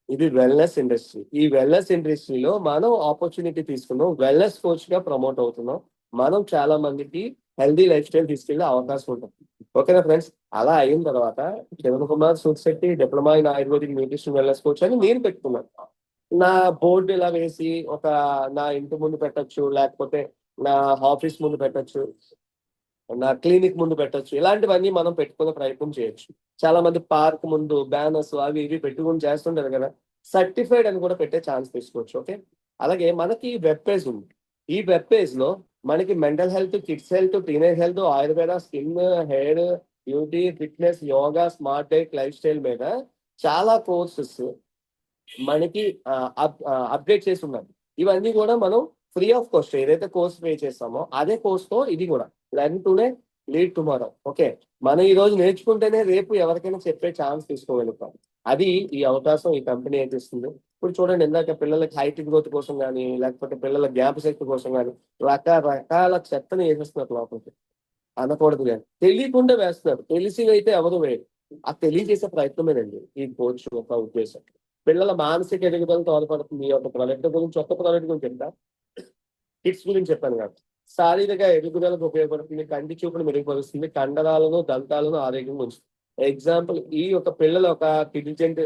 ఇది వెల్నెస్ ఇండస్ట్రీ. ఈ వెల్నెస్ ఇండస్ట్రీలో మనం ఆపర్చునిటీ తీసుకున్నాం, వెల్నెస్ కోచ్ గా ప్రమోట్ అవుతున్నాం. మనం చాలా మందికి హెల్దీ లైఫ్ స్టైల్ తీసుకెళ్లే అవకాశం ఉంటుంది. ఓకేనా ఫ్రెండ్స్? అలా అయిన తర్వాత Kiran Kumar Surshetti diploma in ayurvedic nutrition wellness coach అని నేను పెట్టుకున్నాను. నా బోర్డు ఇలా వేసి నా ఇంటి ముందు పెట్టచ్చు, లేకపోతే నా ఆఫీస్ ముందు పెట్టచ్చు, నా క్లినిక్ ముందు పెట్టచ్చు. ఇలాంటివన్నీ మనం పెట్టుకునే ప్రయత్నం చేయొచ్చు. చాలా మంది పార్క్ ముందు బ్యానర్స్ అవి ఇవి పెట్టుకుని చేస్తుంటారు కదా. సర్టిఫైడ్ అని కూడా పెట్టే ఛాన్స్ తీసుకోవచ్చు. ఓకే, అలాగే మనకి వెబ్ పేజ్ ఉంది. ఈ వెబ్ పేజ్ లో మనకి mental health, kids health, teenage health, Ayurveda, skin, hair, beauty, fitness, yoga, smart diet, life style మీద చాలా కోర్సెస్ మనకి అప్డేట్ చేసి ఉన్నాయి. ఇవన్నీ కూడా మనం ఫ్రీ ఆఫ్ కాస్ట్ ఏదైతే కోర్స్ పే చేస్తామో అదే కోర్స్ తో ఇది కూడా learn today lead tomorrow. Okay, మనం ఈ రోజు నేర్చుకుంటేనే రేపు ఎవరికైనా చెప్పే ఛాన్స్ తీసుకోగలుగుతాం. అది ఈ అవకాశం ఈ కంపెనీ అయితే ఇస్తుంది. ఇప్పుడు చూడండి, ఇందాక పిల్లలకి హైట్ గ్రోత్ కోసం కానీ, లేకపోతే పిల్లల జ్ఞాపశక్తి కోసం కానీ రకరకాల చెత్తని వేసేస్తున్నారు లోపలికి. అనకూడదు కానీ తెలియకుండా వేస్తున్నారు, తెలిసి అయితే ఎవరు వేయరు. ఆ తెలియజేసే ప్రయత్నమేనండి ఈ కోచ్ ఒక ఉద్దేశం. పిల్లల మానసిక ఎదుగుదల తోడ్పడుతుంది. ఈ యొక్క ప్రాజెక్ట్ గురించి, ఒక్క ప్రాజెక్ట్ గురించి చెప్తా. కిడ్స్ గురించి చెప్పాను కాబట్టి శారీరక ఎదుగుదలకు ఉపయోగపడుతుంది, కంటి చూపును మెరుగుపరుస్తుంది, కండరాలను, దంతాలను ఆరోగ్యంగా ఉంచుతుంది. ఎగ్జాంపుల్, ఈ యొక్క పిల్లల ఒక కిడిజెంట్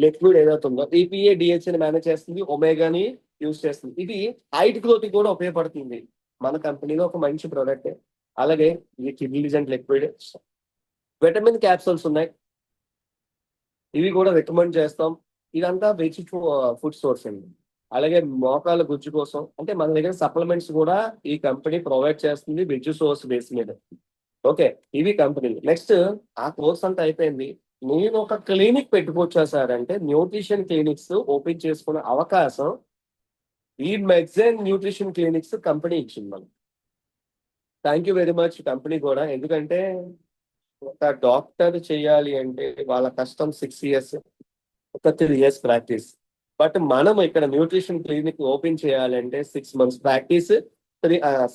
లిక్విడ్ ఏదైతే ఉందో ఈపీఏ డిహెచ్ని మేనేజ్ చేస్తుంది, ఒమేగాని యూజ్ చేస్తుంది. ఇది హైట్ గ్రోత్ కూడా ఉపయోగపడుతుంది. మన కంపెనీలో ఒక మంచి ప్రోడక్ట్. అలాగే ఇది కిడిజెంట్ లిక్విడ్, విటమిన్ క్యాప్సూల్స్ ఉన్నాయి, ఇవి కూడా రికమెండ్ చేస్తాం. ఇదంతా వెజ్ ఫుడ్ సోర్స్ అండి. అలాగే మోకాల గుజ్జు కోసం అంటే మన దగ్గర సప్లిమెంట్స్ కూడా ఈ కంపెనీ ప్రొవైడ్ చేస్తుంది వెజ్ సోర్స్ బేస్ మీద. ఓకే, ఇవి కంపెనీ. నెక్స్ట్ ఆ కోర్స్ అంతా అయిపోయింది. నేను ఒక క్లినిక్ పెట్టుకోవచ్చా సార్ అంటే న్యూట్రిషన్ క్లినిక్స్ ఓపెన్ చేసుకునే అవకాశం ఈ మెగ్జైన్ న్యూట్రిషన్ క్లినిక్స్ కంపెనీ ఇచ్చింది మనకి. Thank you very much company కూడా. ఎందుకంటే ఒక డాక్టర్ చేయాలి అంటే వాళ్ళ కష్టం 6 years, ఒక 3 years ప్రాక్టీస్. బట్ మనం ఇక్కడ న్యూట్రిషన్ క్లినిక్ ఓపెన్ చేయాలంటే 6 months ప్రాక్టీస్,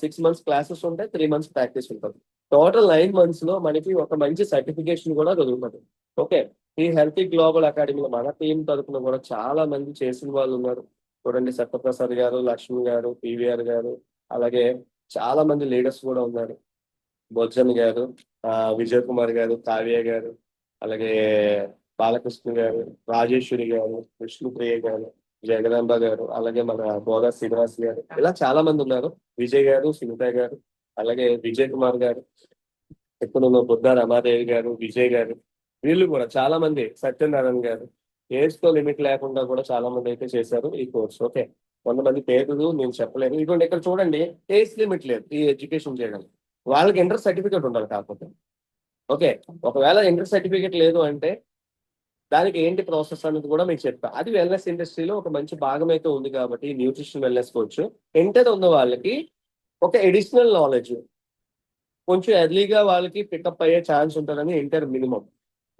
6 months క్లాసెస్ ఉంటాయి, 3 months ప్రాక్టీస్ ఉంటుంది. టోటల్ 9 months లో మనకి ఒక మంచి సర్టిఫికేషన్ కూడా దొరుకుతుంది. ఓకే, ఈ హెల్తీ గ్లోబల్ అకాడమీలో మన టీం తరఫున కూడా చాలా మంది చేసిన వాళ్ళు ఉన్నారు. చూడండి, సత్యప్రసాద్ గారు, లక్ష్మి గారు, పివిఆర్ గారు, అలాగే చాలా మంది లీడర్స్ కూడా ఉన్నారు. బొజ్జన్ గారు, విజయ్ కుమార్ గారు, కావ్య గారు, అలాగే బాలకృష్ణ గారు, రాజేశ్వరి గారు, విష్ణుప్రియ గారు, జగదాంబ గారు, అలాగే మన బోధా శ్రీనివాస్ గారు, ఇలా చాలా మంది ఉన్నారు. విజయ్ గారు, సునీత గారు, అలాగే విజయ్ కుమార్ గారు, ఇప్పుడు బుద్ధ రమాదేవి గారు, విజయ్ గారు, వీళ్ళు కూడా చాలా మంది, సత్యనారాయణ గారు, ఏజ్ తో లిమిట్ లేకుండా కూడా చాలా మంది అయితే చేశారు ఈ కోర్స్. ఓకే, కొంతమంది పేర్లు నేను చెప్పలేను. ఇటువంటి ఇక్కడ చూడండి, ఏజ్ లిమిట్ లేదు ఈ ఎడ్యుకేషన్ చేయడానికి. వాళ్ళకి ఇంటర్ సర్టిఫికేట్ ఉండాలి కాకపోతే. ఓకే, ఒకవేళ ఇంటర్ సర్టిఫికేట్ లేదు అంటే దానికి ఏంటి ప్రాసెస్ అనేది కూడా మీకు చెప్తా. అది వెల్నెస్ ఇండస్ట్రీలో ఒక మంచి భాగం అయితే ఉంది కాబట్టి న్యూట్రిషన్ వెల్నెస్ కోచ్ ఇంటర్ ఉన్న వాళ్ళకి ఒక ఎడిషనల్ నాలెడ్జ్ కొంచెం ఎర్లీగా వాళ్ళకి పికప్ అయ్యే ఛాన్స్ ఉంటుందని ఇంటర్ మినిమం.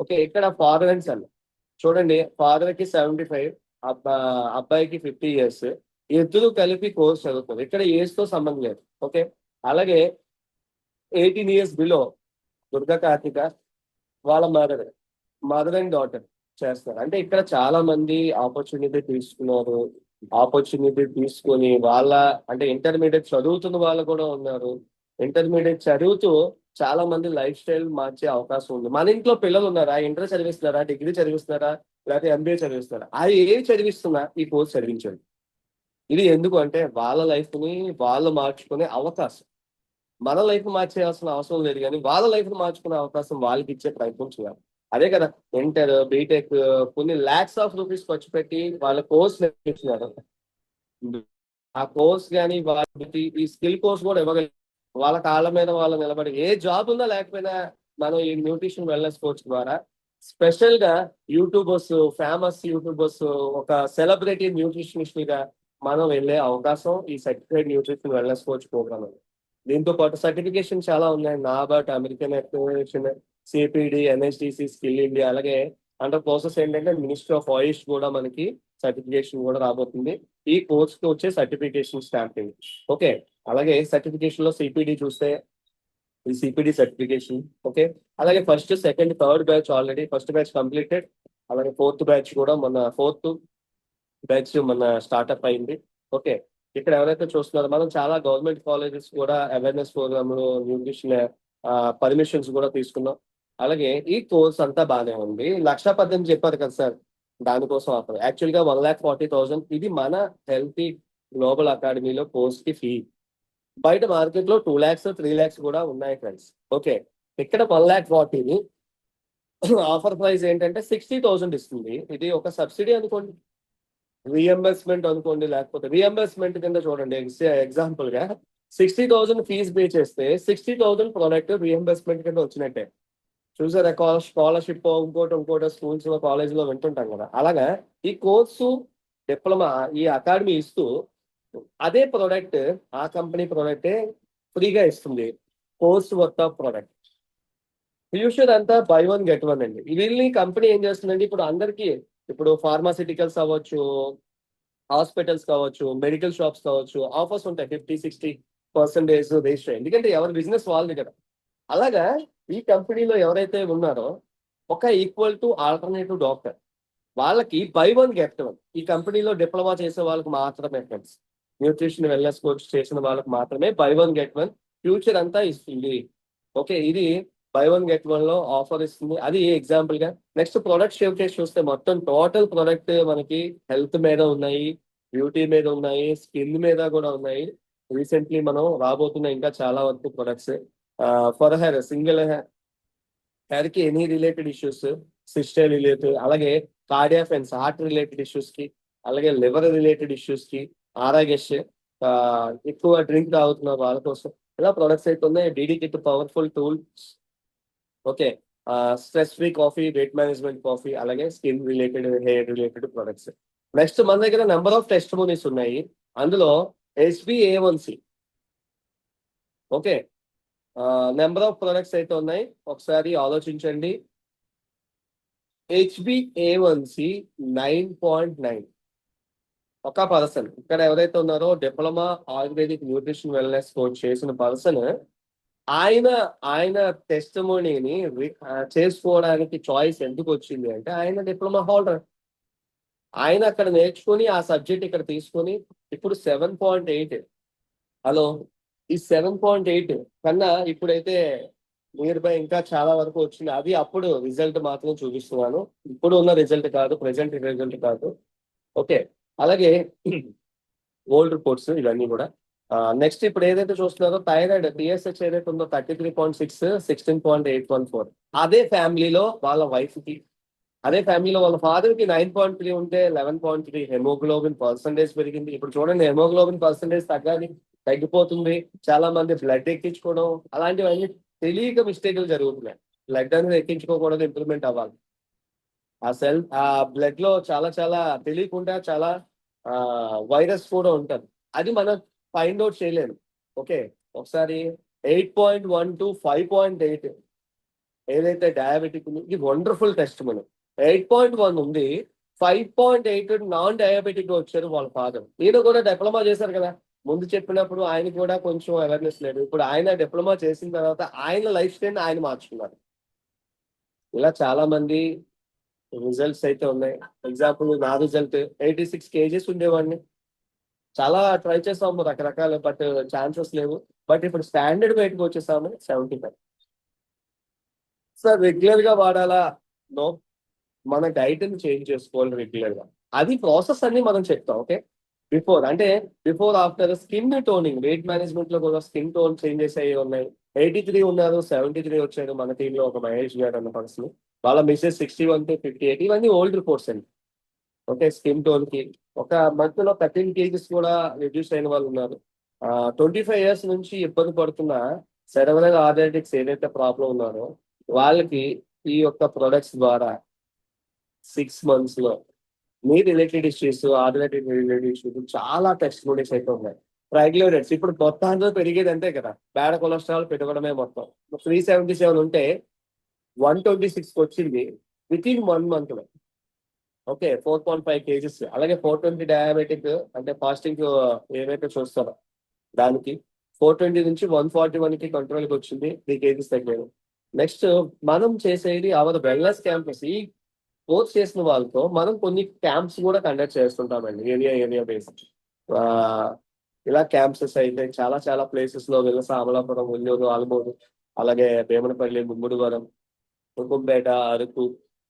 ఓకే, ఇక్కడ ఫాదర్ అని చూడండి, ఫాదర్ కి 75, అబ్బాయికి 50 years, ఇద్దరు కలిపి కోర్స్ చదువుతారు. ఇక్కడ ఏజ్ తో సంబంధం లేదు. ఓకే, అలాగే 18 years బిలో దుర్గా కార్తిక వాళ్ళ మదర్ అండ్ డాటర్ చేస్తారు. అంటే ఇక్కడ చాలా మంది ఆపర్చునిటీ తీసుకున్నారు. ఆపర్చునిటీ తీసుకొని వాళ్ళ అంటే ఇంటర్మీడియట్ చదువుతున్న వాళ్ళు కూడా ఉన్నారు. ఇంటర్మీడియట్ చదువుతూ చాలా మంది లైఫ్ స్టైల్ మార్చే అవకాశం ఉంది. మన ఇంట్లో పిల్లలు ఉన్నారా, ఇంటర్ చదివిస్తున్నారా, డిగ్రీ చదివిస్తున్నారా, లేకపోతే ఎంబీఏ చదివిస్తున్నారా, అది ఏమి చదివిస్తున్నా ఈ కోర్స్ చదివించండి. ఇది ఎందుకు అంటే వాళ్ళ లైఫ్ ని వాళ్ళు మార్చుకునే అవకాశం. మన లైఫ్ మార్చేయాల్సిన అవసరం లేదు, కానీ వాళ్ళ లైఫ్ ని మార్చుకునే అవకాశం వాళ్ళకి ఇచ్చే ప్రయత్నం చేయాలి. అదే కదా ఇంటర్, బీటెక్ కొన్ని లాక్స్ ఆఫ్ రూపీస్ ఖర్చు పెట్టి వాళ్ళ కోర్స్ నేర్పించినారు. ఆ కోర్స్ కానీ వాళ్ళకి ఈ స్కిల్ కోర్స్ కూడా ఇవ్వగలిగి వాళ్ళ కాళ్ళ మీద వాళ్ళు నిలబడి ఏ జాబ్ ఉందా లేకపోయినా మనం ఈ న్యూట్రిషన్ వెల్నెస్ కోచ్ ద్వారా స్పెషల్ గా యూట్యూబర్స్, ఫేమస్ యూట్యూబర్స్, ఒక సెలబ్రిటీ న్యూట్రిషనిస్ట్ గా మనం వెళ్ళే అవకాశం ఈ certified nutrition wellness coach program ఉంది. దీంతో పాటు సర్టిఫికేషన్ చాలా ఉన్నాయి. నాబార్ట్, American accreditation, CPD, NSDC, skill India, అలాగే అండర్ ప్రాసెస్ ఏంటంటే మినిస్ట్రీ ఆఫ్ ఆయుష్ కూడా మనకి సర్టిఫికేషన్ కూడా రాబోతుంది ఈ కోర్స్ కి వచ్చే సర్టిఫికేషన్ స్టాంపింగ్. ఓకే, అలాగే సర్టిఫికేషన్ లో సిపిడి చూస్తే ఈ సిపిడి సర్టిఫికేషన్. ఓకే, అలాగే first, second, third batch already first batch completed. అలాగే ఫోర్త్ బ్యాచ్ కూడా ఫోర్త్ బ్యాచ్ మన స్టార్ట్అప్ అయింది. ఓకే, ఇక్కడ ఎవరైతే చూస్తున్నారో మనం చాలా గవర్నమెంట్ కాలేజెస్ కూడా అవేర్నెస్ ప్రోగ్రామ్ న్యూట్రిషన్ పర్మిషన్స్ కూడా తీసుకున్నాం. అలాగే ఈ కోర్స్ అంతా బాగానే ఉంది. 1,18,000 చెప్పారు కదా సార్, దానికోసం అప్పుడు యాక్చువల్ గా 1,40,000 ఇది మన హెల్తీ గ్లోబల్ అకాడమీలో కోర్స్ కి ఫీ. బయట మార్కెట్ లో 2 lakhs 3 lakhs కూడా ఉన్నాయి ఫ్రెండ్స్. ఓకే, ఇక్కడ 1,40,000 ఆఫర్ ప్రైస్ ఏంటంటే 60,000 ఇస్తుంది. ఇది ఒక సబ్సిడీ అనుకోండి, రీఎంబర్స్మెంట్ అనుకోండి, లేకపోతే రీఎంబర్స్మెంట్ కింద చూడండి. ఎగ్జాంపుల్ గా 60,000 ఫీజు పే చేస్తే 60,000 ప్రోడక్ట్ రీఎంబర్స్మెంట్ కింద వచ్చినట్టే. చూసారా, స్కాలర్షిప్ ఇంకోటి స్కూల్స్ లో కాలేజ్ లో వింటుంటాం కదా, అలాగా ఈ కోర్సు డిప్లొమా ఈ అకాడమీ ఇస్తూ అదే ప్రోడక్ట్ ఆ కంపెనీ ప్రోడక్టే ఫ్రీగా ఇస్తుంది. Course worth of product. Future అంతా బై వన్ గెట్ వన్ అండి. వీళ్ళని కంపెనీ ఏం చేస్తుందండి, ఇప్పుడు అందరికీ ఇప్పుడు ఫార్మాసిటికల్స్ అవ్వచ్చు, హాస్పిటల్స్ కావచ్చు, మెడికల్ షాప్స్ కావచ్చు, ఆఫర్స్ ఉంటాయి 50-60% రిజిస్టర్. ఎందుకంటే ఎవరి బిజినెస్ వాళ్ళది కదా. అలాగా ఈ కంపెనీలో ఎవరైతే ఉన్నారో ఒక ఈక్వల్ టు ఆల్టర్నేటివ్ డాక్టర్ వాళ్ళకి బై వన్ గెట్ వన్. ఈ కంపెనీలో డిప్లొమా చేసే వాళ్ళకి మాత్రమే ఫ్రెండ్స్, న్యూట్రిషన్ వెల్నెస్ కోర్స్ చేసిన వాళ్ళకి మాత్రమే by one get one future అంతా ఇస్తుంది. ఓకే, ఇది బై వన్ గెట్ వన్ లో ఆఫర్ ఇస్తుంది. అది ఎగ్జాంపుల్ గా. నెక్స్ట్ ప్రొడక్ట్ షేవ్ చేసి చూస్తే మొత్తం టోటల్ ప్రొడక్ట్ మనకి హెల్త్ మీద ఉన్నాయి, బ్యూటీ మీద ఉన్నాయి, స్కిన్ మీద కూడా ఉన్నాయి. రీసెంట్లీ మనం రాబోతున్న ఇంకా చాలా వరకు products for hair, single hair కి any related issues, sister related, అలాగే కార్డియాఫెన్స్ హార్ట్ రిలేటెడ్ ఇష్యూస్ కి, అలాగే లివర్ రిలేటెడ్ ఇష్యూస్ కి, ఆరోగ్యస్ ఎక్కువ డ్రింక్ తాగుతున్న వాళ్ళ కోసం ఇలా ప్రొడక్ట్స్ అయితే ఉన్నాయి. DD kit powerful tool. Okay, stress free coffee, weight management coffee, అలాగే skin related, hair related products. Next మన దగ్గర నెంబర్ ఆఫ్ టెస్టిమోనీస్ ఉన్నాయి. అందులో HbA1c. Okay, number of products అయితే ఉన్నాయి, ఒకసారి ఆలోచించండి. HbA1c 9.9. ఒక పర్సన్ ఇక్కడ ఎవరైతే ఉన్నారో diploma Ayurvedic nutrition wellness course చేసిన పర్సన్, ఆయన టెస్టిమోనీని చేసుకోవడానికి చాయిస్ ఎందుకు వచ్చింది అంటే ఆయన డిప్లొమా హోల్డర్. ఆయన అక్కడ నేర్చుకుని ఆ సబ్జెక్ట్ ఇక్కడ తీసుకొని ఇప్పుడు 7.8. హలో, ఈ 7.8 కన్నా ఇప్పుడైతే నియర్ బై ఇంకా చాలా వరకు వచ్చింది. అది అప్పుడు రిజల్ట్ మాత్రం చూపిస్తున్నాను, ఇప్పుడు ఉన్న రిజల్ట్ కాదు, ప్రెసెంట్ రిజల్ట్ కాదు. ఓకే, అలాగే ఓల్డ్ రిపోర్ట్స్ ఇవన్నీ కూడా. నెక్స్ట్ ఇప్పుడు ఏదైతే చూస్తున్నారో థైరాయిడ్ టిఎస్హెచ్ ఏదైతే ఉందో 33.6, 16.814. అదే ఫ్యామిలీలో వాళ్ళ వైఫ్ కి అదే ఫ్యామిలీలో వాళ్ళ ఫాదర్ కి 9.3 ఉంటే 11.3 హెమోగ్లోబిన్ పర్సంటేజ్ పెరిగింది. ఇప్పుడు చూడండి, హెమోగ్లోబిన్ పర్సంటేజ్ తగ్గిపోతుంది. చాలా మంది బ్లడ్ ఎక్కించుకోవడం, అలాంటివన్నీ తెలియక మిస్టేక్లు జరుగుతున్నాయి. బ్లడ్ అనేది ఎక్కించుకోకూడదు, ఇంప్రూవ్మెంట్ అవ్వాలి. ఆ బ్లడ్ లో చాలా చాలా తెలియకుండా చాలా వైరస్ కూడా ఉంటుంది. అది మనం ఫైండ్ అవుట్ చేయలేము. ఓకే, ఒకసారి 8.1 to 5.8 ఏదైతే డయాబెటిక్ ఉంది, ఇది వండర్ఫుల్ టెస్ట్. మనం 8.1 ఉంది, 5.8 నాన్ డయాబెటిక్ వచ్చారు వాళ్ళ ఫాదర్. ఈయన కూడా డిప్లొమా చేశారు కదా, ముందు చెప్పినప్పుడు ఆయన కూడా కొంచెం అవేర్నెస్ లేదు. ఇప్పుడు ఆయన డిప్లొమా చేసిన తర్వాత ఆయన లైఫ్ స్టైల్ ఆయన మార్చుకున్నారు. ఇలా చాలా మంది రిజల్ట్స్ అయితే ఉన్నాయి. ఎగ్జాంపుల్, నా రిజల్ట్ 86 kgs ఉండేవాడిని. చాలా ట్రై చేసాము రకరకాల, బట్ ఛాన్సెస్ లేవు. బట్ ఇప్పుడు స్టాండర్డ్ వెయిట్కి వచ్చేసాము 75. సార్ రెగ్యులర్ గా వాడాలా? నో, మన డైట్ ని చేంజ్ చేసుకోవాలి రెగ్యులర్ గా. అది ప్రాసెస్ అన్ని మనం చెప్తాం. Okay, before after skin toning, weight management లో కూడా స్కిన్ టోన్ చేంజెస్ అయ్యి ఉన్నాయి. 83 ఉన్నారు, 73 వచ్చారు. మన టీంలో ఒక మహేష్ గారు అన్న పర్సన్, వాళ్ళ మిస్సెస్ 61 to 58. ఇవన్నీ ఓల్డ్ రిపోర్ట్స్ అండి. ఓకే, స్కిన్ టోన్ కి ఒక మంత్ లో 13 kgs కూడా రిడ్యూస్ అయిన వాళ్ళు ఉన్నారు. 25 years నుంచి ఇబ్బంది పడుతున్న సెరెబ్రల్ ఆర్థరైటిక్స్ ఏదైతే ప్రాబ్లం ఉన్నారో వాళ్ళకి ఈ యొక్క ప్రొడక్ట్స్ ద్వారా 6 months లో మీ related issues, arthritic related issues చాలా టెస్ట్ స్టడీస్ అయితే ఉన్నాయి. ట్రైగ్లోరైడ్స్ ఇప్పుడు మొత్తాంతో పెరిగేది అంతే కదా, బ్యాడ్ కొలెస్ట్రాల్ పెరగడమే మొత్తం. 377 ఉంటే 126 వచ్చింది విత్ ఇన్ 1 month లో. Okay, 4.5 kgs. అలాగే 420 డయాబెటిక్ అంటే ఫాస్టింగ్ ఏవైతే చూస్తారో దానికి 420 నుంచి 141 కి కంట్రోల్కి వచ్చింది, 3 kgs తగ్గారు. నెక్స్ట్ మనం చేసేది అవర్ వెల్నెస్ క్యాంపస్. ఈ కోర్స్ చేసిన వాళ్ళతో మనం కొన్ని క్యాంప్స్ కూడా కండక్ట్ చేస్తుంటామండి, ఏరియా బేస్. ఇలా క్యాంప్సెస్ అయితే చాలా చాలా ప్లేసెస్ లో వెళ్ళస, అమలాపురం, ఉల్లూరు, ఆల్మూరు, అలాగే భీమనపల్లి, ముమ్మిడివరం, కుంకుంపేట, అరకు,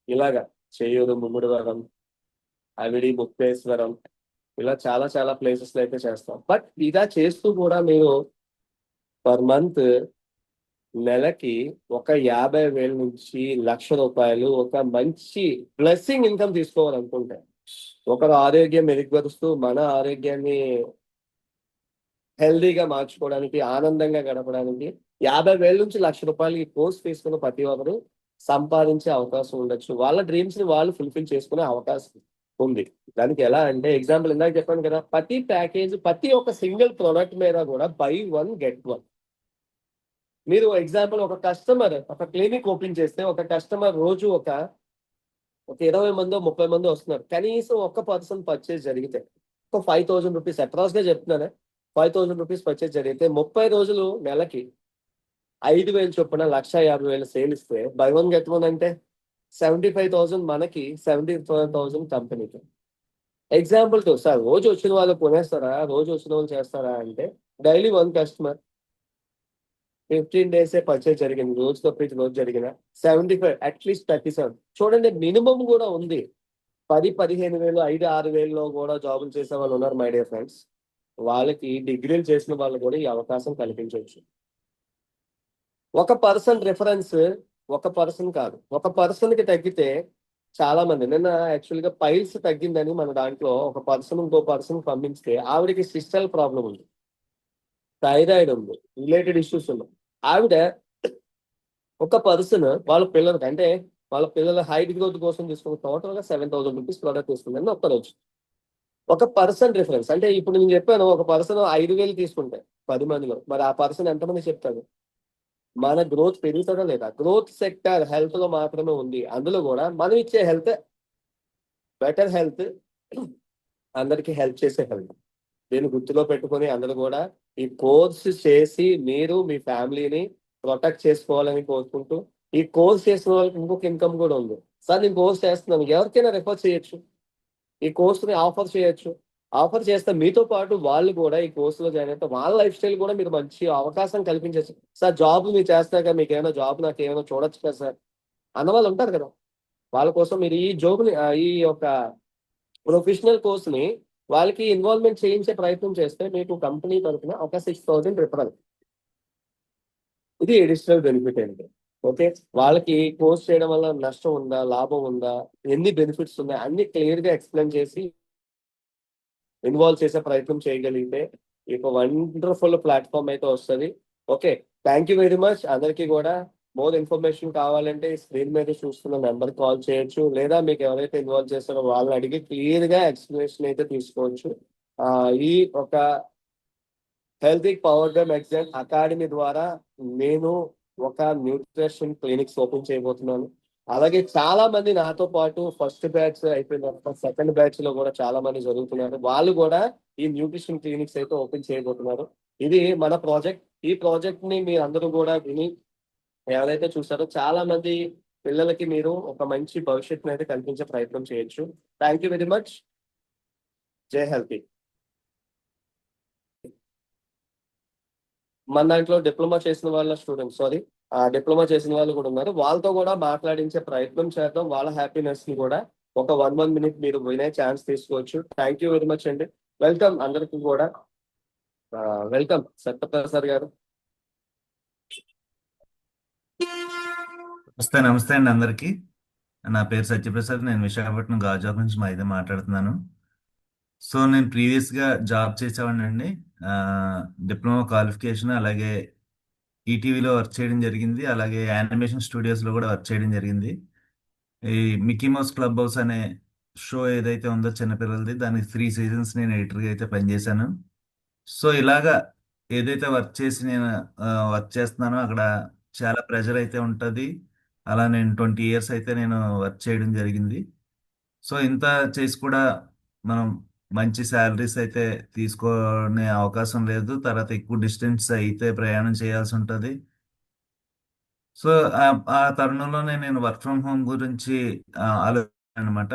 ఇలాగా చేయూరు, ముమ్మిడివరం, అవిడి, ముక్తేశ్వరం, ఇలా చాలా చాలా ప్లేసెస్ లో అయితే చేస్తాం. బట్ ఇలా చేస్తూ కూడా మీరు పర్ మంత్ నెలకి ఒక 50,000 నుంచి 1,00,000 రూపాయలు ఒక మంచి బ్లెస్సింగ్ ఇన్కమ్ తీసుకోవాలనుకుంటే, ఒకరు ఆరోగ్యం మెరుగుపరుస్తూ మన ఆరోగ్యాన్ని హెల్దీగా మార్చుకోవడానికి, ఆనందంగా గడపడానికి 50,000 నుంచి 1,00,000 రూపాయలు ఈ కోర్స్ తీసుకున్న ప్రతి ఒక్కరు సంపాదించే అవకాశం ఉండొచ్చు. వాళ్ళ డ్రీమ్స్ ని వాళ్ళు ఫుల్ఫిల్ చేసుకునే అవకాశం ఉంది. దానికి ఎలా అంటే, ఎగ్జాంపుల్ ఇందాక చెప్పాను కదా, ప్రతి ప్యాకేజ్, ప్రతి ఒక్క సింగిల్ ప్రోడక్ట్ మీద కూడా buy 1 get 1. మీరు ఎగ్జాంపుల్, ఒక కస్టమర్ ఒక క్లినిక్ ఓపెన్ చేస్తే, ఒక కస్టమర్ రోజు ఒక 20 మందో 30 మందో వస్తున్నారు. కనీసం ఒక్క పర్సన్ పర్చేజ్ జరిగితే ఒక 5,000 రూపీస్, అప్రాక్స్ గా చెప్తున్నానే, 5,000 రూపీస్ పర్చేజ్ జరిగితే 30 రోజులు నెలకి 5,000 చొప్పున 1,50,000 సేల్ ఇస్తే buy 1 get 1 అంటే 75,000 మనకి, 75,000 కంపెనీకి. ఎగ్జాంపుల్ తో సార్, రోజు వచ్చిన వాళ్ళు కొనేస్తారా, రోజు వచ్చిన వాళ్ళు చేస్తారా అంటే, డైలీ 1 కస్టమర్ 15 days పర్చేజ్ జరిగింది, రోజు తప్పించి రోజు జరిగిన 75, అట్లీస్ట్ 37. చూడండి, మినిమం కూడా ఉంది. 10,000-15,000, 5,000-6,000 కూడా జాబులు చేసే వాళ్ళు ఉన్నారు మై డియర్ ఫ్రెండ్స్. వాళ్ళకి డిగ్రీలు చేసిన వాళ్ళు కూడా ఈ అవకాశం కల్పించవచ్చు. ఒక పర్సన్ రిఫరెన్స్, ఒక పర్సన్ కాదు, ఒక పర్సన్ కి తగ్గితే చాలా మంది, నిన్న యాక్చువల్ గా పైల్స్ తగ్గిందని మన దాంట్లో ఒక పర్సన్ ఇంకో పర్సన్ పంపిస్తే, ఆవిడకి సిస్టల్ ప్రాబ్లం ఉంది, థైరాయిడ్ ఉంది, రిలేటెడ్ ఇష్యూస్ ఉన్నాయి. ఆవిడ ఒక పర్సన్ వాళ్ళ పిల్లలకి, అంటే వాళ్ళ పిల్లల హైట్ గ్రోత్ కోసం తీసుకున్న టోటల్ గా 7,000 రూపీస్ ప్రోడక్ట్ తీసుకుందని ఒక్కరోజు. ఒక పర్సన్ రిఫరెన్స్ అంటే, ఇప్పుడు నేను చెప్పాను, ఒక పర్సన్ 5,000 తీసుకుంటే 10 మందిలో, మరి ఆ పర్సన్ ఎంతమంది చెప్తాడు? మన గ్రోత్ పెరుగుతుందా లేదా? గ్రోత్ సెక్టర్ హెల్త్ లో మాత్రమే ఉంది. అందులో కూడా మనం ఇచ్చే హెల్త్ బెటర్ హెల్త్, అందరికి హెల్ప్ చేసే హెల్త్. దీన్ని గుర్తులో పెట్టుకొని అందరూ కూడా ఈ కోర్స్ చేసి మీరు మీ ఫ్యామిలీని ప్రొటెక్ట్ చేసుకోవాలని కోరుకుంటూ, ఈ కోర్స్ చేసిన వాళ్ళకి ఇంకొక ఇన్కమ్ కూడా ఉంది. సార్ నేను కోర్స్ చేస్తున్నాను, ఎవరికైనా రెఫర్ చేయొచ్చు, ఈ కోర్సుని ఆఫర్ చేయొచ్చు. ఆఫర్ చేస్తే మీతో పాటు వాళ్ళు కూడా ఈ కోర్సులో జాయిన్ అయితే వాళ్ళ లైఫ్ స్టైల్ కూడా మీరు మంచి అవకాశం కల్పించచ్చు. సార్ జాబ్ మీరు చేస్తున్నాక మీకు ఏమైనా జాబ్ నాకు ఏమైనా చూడొచ్చు కదా సార్ అన్న వాళ్ళు ఉంటారు కదా, వాళ్ళ కోసం మీరు ఈ జాబ్ని, ఈ యొక్క ప్రొఫెషనల్ కోర్స్ని వాళ్ళకి ఇన్వాల్వ్మెంట్ చేయించే ప్రయత్నం చేస్తే మీకు కంపెనీ తరఫున ఒక 6,000 రిఫరల్. ఇది ఎడిషనల్ బెనిఫిట్ అండి. ఓకే, వాళ్ళకి కోర్స్ చేయడం వల్ల నష్టం ఉందా, లాభం ఉందా, ఎన్ని బెనిఫిట్స్ ఉన్నాయి అన్ని క్లియర్ గా ఎక్స్ప్లెయిన్ చేసి ఇన్వాల్వ్ చేసే ప్రయత్నం చేయగలిగితే ఈ ఒక వండర్ఫుల్ ప్లాట్ఫామ్ అయితే వస్తుంది. Okay, thank you very much. అందరికీ కూడా మోర్ ఇన్ఫర్మేషన్ కావాలంటే స్క్రీన్ మీద చూస్తున్న నెంబర్ కాల్ చేయొచ్చు, లేదా మీకు ఎవరైతే ఇన్వాల్వ్ చేస్తారో వాళ్ళని అడిగి క్లియర్ గా ఎక్స్ప్లెనేషన్ అయితే తీసుకోవచ్చు. ఈ ఒక హెల్తీ పవర్ గమ్ ఎగ్జామ్ అకాడమీ ద్వారా నేను ఒక న్యూట్రిషన్ క్లినిక్స్ ఓపెన్ చేయబోతున్నాను. అలాగే చాలా మంది నాతో పాటు ఫస్ట్ బ్యాచ్ అయిపోయిన తర్వాత సెకండ్ బ్యాచ్ లో కూడా చాలా మంది జరుగుతున్నారు. వాళ్ళు కూడా ఈ న్యూట్రిషన్ క్లినిక్స్ అయితే ఓపెన్ చేయబోతున్నారు. ఇది మన ప్రాజెక్ట్. ఈ ప్రాజెక్ట్ ని మీరు అందరూ కూడా విని ఎవరైతే చూసారో చాలా మంది పిల్లలకి మీరు ఒక మంచి భవిష్యత్తుని అయితే కల్పించే ప్రయత్నం చేయొచ్చు. Thank you very much. జై హెల్తీ. మన దాంట్లో డిప్లొమా చేసిన వాళ్ళ స్టూడెంట్స్, సారీ, డిప్లొమా చేసిన వాళ్ళు కూడా ఉన్నారు. వాళ్ళతో కూడా మాట్లాడించే ప్రయత్నం చేద్దాం. వాళ్ళ హ్యాపీనెస్ ని కూడా ఒక 1 minute మీరు వినే ఛాన్స్ తీసుకోవచ్చు. థ్యాంక్ యూ వెరీ మచ్ అండి. వెల్కమ్ అందరికి కూడా. వెల్కమ్ సత్యప్రసాద్ గారు. నమస్తే అండి అందరికి. నా పేరు సత్యప్రసాద్. నేను విశాఖపట్నం గాజువాక నుంచి మా అయితే మాట్లాడుతున్నాను. సో నేను ప్రీవియస్గా జాబ్ చేసేవాడిని అండి. డిప్లొమా క్వాలిఫికేషన్, అలాగే ఈటీవీలో వర్క్ చేయడం జరిగింది, అలాగే యానిమేషన్ స్టూడియోస్లో కూడా వర్క్ చేయడం జరిగింది. ఈ మిక్కీ మౌస్ క్లబ్ హౌస్ అనే షో ఏదైతే ఉందో చిన్నపిల్లలది, దానికి 3 seasons నేను ఎడిటర్గా అయితే పనిచేశాను. సో ఇలాగా ఏదైతే వర్క్ చేసి నేను వర్క్ చేస్తున్నానో అక్కడ చాలా ప్రెషర్ అయితే ఉంటుంది. అలా నేను 20 years అయితే నేను వర్క్ చేయడం జరిగింది. సో ఇంత చేసి కూడా మనం మంచి శాలరీస్ అయితే తీసుకునే అవకాశం లేదు. తర్వాత ఎక్కువ డిస్టెన్స్ అయితే ప్రయాణం చేయాల్సి ఉంటుంది. సో ఆ ఆ తరుణంలోనే నేను వర్క్ ఫ్రమ్ హోమ్ గురించి ఆలోచన అనమాట.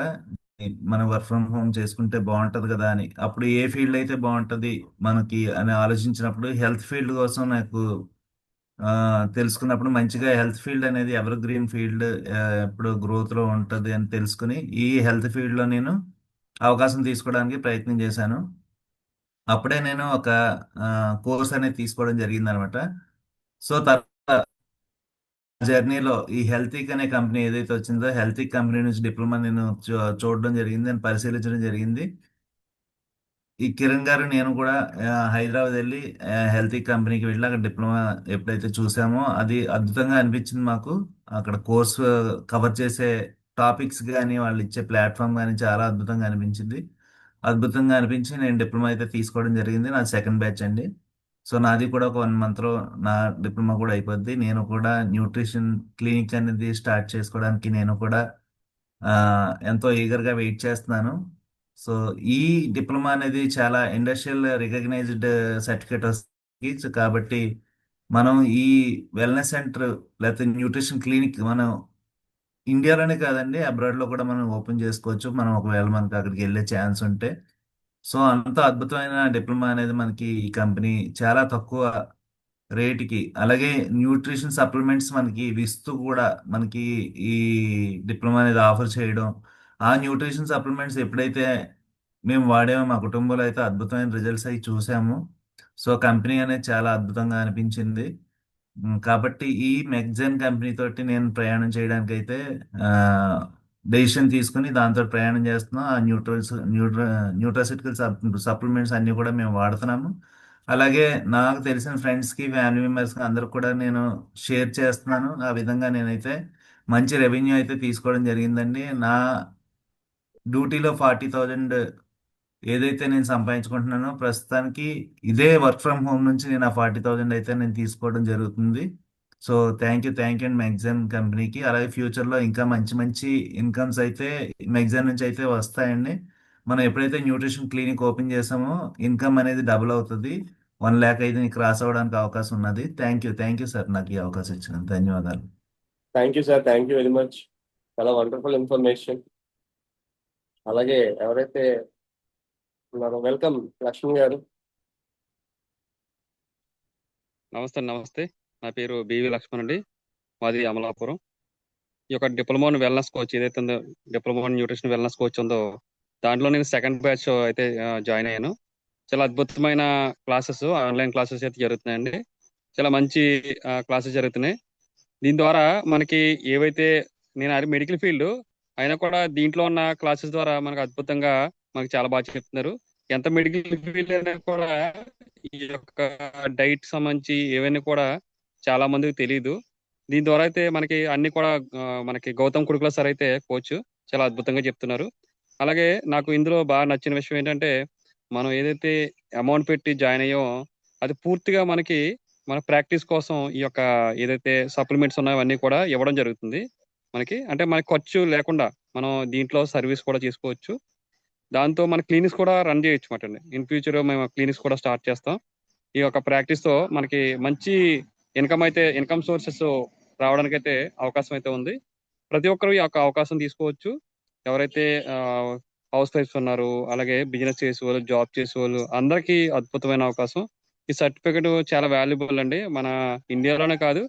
మనం వర్క్ ఫ్రమ్ హోమ్ చేసుకుంటే బాగుంటది కదా అని. అప్పుడు ఏ ఫీల్డ్ అయితే బాగుంటది మనకి అని ఆలోచించినప్పుడు హెల్త్ ఫీల్డ్ కోసం నాకు ఆ, తెలుసుకున్నప్పుడు మంచిగా హెల్త్ ఫీల్డ్ అనేది ఎవర్ గ్రీన్ ఫీల్డ్, ఎప్పుడు గ్రోత్ లో ఉంటది అని తెలుసుకుని ఈ హెల్త్ ఫీల్డ్ లో నేను అవకాశం తీసుకోవడానికి ప్రయత్నం చేశాను. అప్పుడే నేను ఒక కోర్స్ అనేది తీసుకోవడం జరిగింది అనమాట. సో తర్వాత జర్నీలో ఈ హెల్తీక్ అనే కంపెనీ ఏదైతే వచ్చిందో, హెల్తీక్ కంపెనీ నుంచి డిప్లొమా నేను చూడడం జరిగింది, నేను పరిశీలించడం జరిగింది. ఈ కిరణ్ గారు నేను కూడా హైదరాబాద్ వెళ్ళి హెల్తీ కంపెనీకి వెళ్ళి అక్కడ డిప్లొమా ఎప్పుడైతే చూసామో అది అద్భుతంగా అనిపించింది మాకు. అక్కడ కోర్సు కవర్ చేసే టాపిక్స్ కానీ వాళ్ళు ఇచ్చే ప్లాట్ఫామ్ కానీ చాలా అద్భుతంగా అనిపించింది. అద్భుతంగా అనిపించి నేను డిప్లొమా అయితే తీసుకోవడం జరిగింది. నా సెకండ్ బ్యాచ్ అండి. సో నాది కూడా ఒక 1 month లో నా డిప్లొమా కూడా అయిపోద్ది. నేను కూడా న్యూట్రిషన్ క్లినిక్ అనేది స్టార్ట్ చేసుకోవడానికి నేను కూడా ఆ, ఎంతో ఈగర్గా వెయిట్ చేస్తున్నాను. సో ఈ డిప్లొమా అనేది చాలా ఇండస్ట్రియల్ రికగ్నైజ్డ్ సర్టిఫికేట్ వస్తుంది. సో కాబట్టి మనం ఈ వెల్నెస్ సెంటర్ లేకపోతే న్యూట్రిషన్ క్లినిక్ మనం ఇండియాలోనే కాదండి, అబ్రాడ్ లో కూడా మనం ఓపెన్ చేసుకోవచ్చు, మనం ఒకవేళ మనకి అక్కడికి వెళ్ళే ఛాన్స్ ఉంటే. సో అంత అద్భుతమైన డిప్లొమా అనేది మనకి ఈ కంపెనీ చాలా తక్కువ రేటుకి, అలాగే న్యూట్రిషన్ సప్లిమెంట్స్ మనకి ఇవి ఇస్తూ కూడా మనకి ఈ డిప్లొమా అనేది ఆఫర్ చేయడం. ఆ న్యూట్రిషన్ సప్లిమెంట్స్ ఎప్పుడైతే మేము వాడామో మా కుటుంబంలో అయితే అద్భుతమైన రిజల్ట్స్ అవి చూసాము. సో కంపెనీ అనేది చాలా అద్భుతంగా అనిపించింది. కాబట్టి ఈ మెగ్జైన్ కంపెనీ తోటి నేను ప్రయాణం చేయడానికి అయితే డెసిషన్ తీసుకుని దాంతో ప్రయాణం చేస్తున్నాం. ఆ న్యూట్రాసిటికల్ సప్లిమెంట్స్ అన్ని కూడా మేము వాడుతున్నాము. అలాగే నాకు తెలిసిన ఫ్రెండ్స్కి, ఫ్యామిలీ మెంబర్స్కి అందరికి కూడా నేను షేర్ చేస్తున్నాను. ఆ విధంగా నేనైతే మంచి రెవెన్యూ అయితే తీసుకోవడం జరిగిందండి. నా డ్యూటీలో 40,000 ఏదైతే నేను సంపాదించుకుంటున్నానో ప్రస్తుతానికి ఇదే వర్క్ ఫ్రమ్ హోమ్ నుంచి నేను ఆ 40,000 అయితే నేను తీసుకోవడం జరుగుతుంది. సో థ్యాంక్ యూ అండ్ మెగ్జాన్ కంపెనీకి. అలాగే ఫ్యూచర్లో ఇంకా మంచి మంచి ఇన్కమ్స్ అయితే మెగ్జాన్ నుంచి అయితే వస్తాయండి. మనం ఎప్పుడైతే న్యూట్రిషన్ క్లినిక్ ఓపెన్ చేసామో ఇన్కమ్ అనేది డబుల్ అవుతుంది. 1 lakh అయితే క్రాస్ అవ్వడానికి అవకాశం ఉన్నది. థ్యాంక్ యూ సార్, నాకు ఈ అవకాశం ఇచ్చినందుకు ధన్యవాదాలు. Thank you sir. Thank you very much. చాలా వండర్ఫుల్ ఇన్ఫర్మేషన్. అలాగే ఎవరైతే ఉన్నారో వెల్కమ్ లక్ష్మి గారు. నమస్తే. నా పేరు బివి లక్ష్మణ్ అండి. మాది అమలాపురం. ఈ యొక్క డిప్లొమా వెల్నెస్ కోచ్ ఏదైతే ఉందో, డిప్లొమా న్యూట్రిషన్ వెల్నెస్ కోచ్ ఉందో, దాంట్లో నేను సెకండ్ బ్యాచ్ అయితే జాయిన్ అయ్యాను. చాలా అద్భుతమైన క్లాసెస్, ఆన్లైన్ క్లాసెస్ అయితే జరుగుతున్నాయండి. చాలా మంచి క్లాసెస్ జరుగుతున్నాయి. దీని ద్వారా మనకి ఏవైతే నేను అది మెడికల్ ఫీల్డ్ అయినా కూడా దీంట్లో ఉన్న క్లాసెస్ ద్వారా మనకు అద్భుతంగా మనకు చాలా బాగా చెప్తున్నారు. ఎంత మెడికల్ ఫీల్డ్ అయినా కూడా ఈ యొక్క డైట్ సంబంధించి ఏవైనా కూడా చాలా మందికి తెలియదు. దీని ద్వారా అయితే మనకి అన్ని కూడా మనకి గౌతమ్ కుడుకుల సార్ అయితే కోచ్ చాలా అద్భుతంగా చెప్తున్నారు. అలాగే నాకు ఇందులో బాగా నచ్చిన విషయం ఏంటంటే మనం ఏదైతే అమౌంట్ పెట్టి జాయిన్ అయ్యామో అది పూర్తిగా మనకి మన ప్రాక్టీస్ కోసం ఈ యొక్క ఏదైతే సప్లిమెంట్స్ ఉన్నాయో అవన్నీ కూడా ఇవ్వడం జరుగుతుంది. మనకి అంటే మనకి ఖర్చు లేకుండా మనం దీంట్లో సర్వీస్ కూడా చేసుకోవచ్చు. దాంతో మన క్లినిక్స్ కూడా రన్ చేయొచ్చు మాట అండి. ఇన్ ఫ్యూచర్ మేము క్లినిక్స్ కూడా స్టార్ట్ చేస్తాం. ఈ యొక్క ప్రాక్టీస్ తో మనకి మంచి ఇన్కమ్ సోర్సెస్ రావడానికి అయితే అవకాశం అయితే ఉంది. ప్రతి ఒక్కరు ఈ యొక్క అవకాశం తీసుకోవచ్చు. ఎవరైతే హౌస్ వైఫ్స్ ఉన్నారు, అలాగే బిజినెస్ చేసేవాళ్ళు, జాబ్ చేసేవాళ్ళు అందరికీ అద్భుతమైన అవకాశం. ఈ సర్టిఫికెట్ చాలా వాల్యుబుల్ అండి. మన ఇండియాలోనే కాదు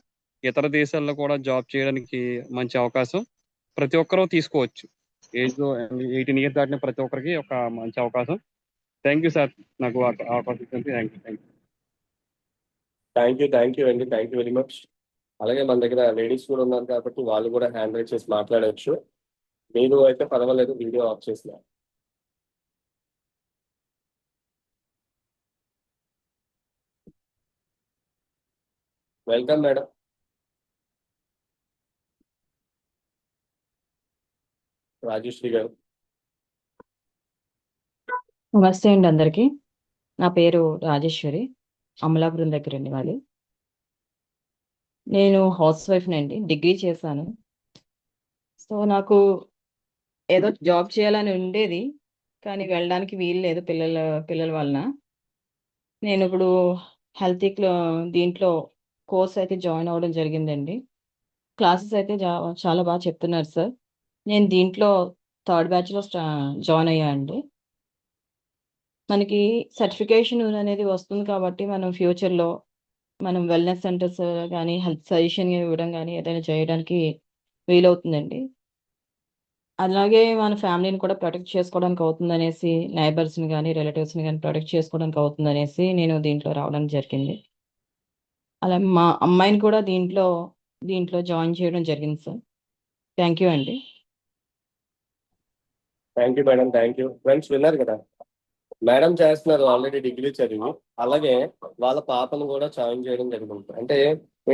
ఇతర దేశాల్లో కూడా జాబ్ చేయడానికి మంచి అవకాశం. ప్రతి ఒక్కరూ తీసుకోవచ్చు. ఏజ్ 18 ఇయర్స్ దాటిన ప్రతి ఒక్కరికి ఒక మంచి అవకాశం. థ్యాంక్ యూ సార్, నాకు అవకాశం ఇచ్చినందుకు థ్యాంక్ యూ. థ్యాంక్ యూ అండి, థ్యాంక్ యూ వెరీ మచ్. అలాగే మన దగ్గర లేడీస్ కూడా ఉన్నారు కాబట్టి వాళ్ళు కూడా హ్యాండ్ రైజ్ చేసి మాట్లాడవచ్చు. మీరు అయితే పర్వాలేదు, వీడియో ఆఫ్ చేసిన. Welcome madam. రాజేశ్వరి గారు. నమస్తే అండి అందరికీ. నా పేరు రాజేశ్వరి, అమలాపురం దగ్గర అండి మాది. నేను హౌస్ వైఫ్ నండి, డిగ్రీ చేశాను. సో నాకు ఏదో జాబ్ చేయాలని ఉండేది, కానీ వెళ్ళడానికి వీలు లేదు పిల్లల వలన. నేను ఇప్పుడు హెల్తీలో దీంట్లో కోర్స్ అయితే జాయిన్ అవ్వడం జరిగిందండి. క్లాసెస్ అయితే చాలా బాగా చెప్తున్నారు సార్. నేను దీంట్లో 3rd బ్యాచ్లో జాయిన్ అయ్యా అండి. మనకి సర్టిఫికేషన్ అనేది వస్తుంది కాబట్టి మనం ఫ్యూచర్లో మనం వెల్నెస్ సెంటర్స్ కానీ హెల్త్ సజెషన్ ఇవ్వడం కానీ ఏదైనా చేయడానికి వీలవుతుందండి. అలాగే మన ఫ్యామిలీని కూడా ప్రొటెక్ట్ చేసుకోవడానికి అవుతుందనేసి, నైబర్స్ని కానీ రిలేటివ్స్ని కానీ ప్రొటెక్ట్ చేసుకోవడానికి అవుతుందనేసి నేను దీంట్లో రావడం జరిగింది. అలా మా అమ్మాయిని కూడా దీంట్లో జాయిన్ చేయడం జరిగింది సార్. థ్యాంక్ యూ అండి. Thank you madam, thank you. Friends విన్నారు కదా, మేడం చేస్తున్నారు ఆల్రెడీ డిగ్రీ చదివి. అలాగే వాళ్ళ పాపను కూడా జాయిన్ చేయడం జరిగింది. అంటే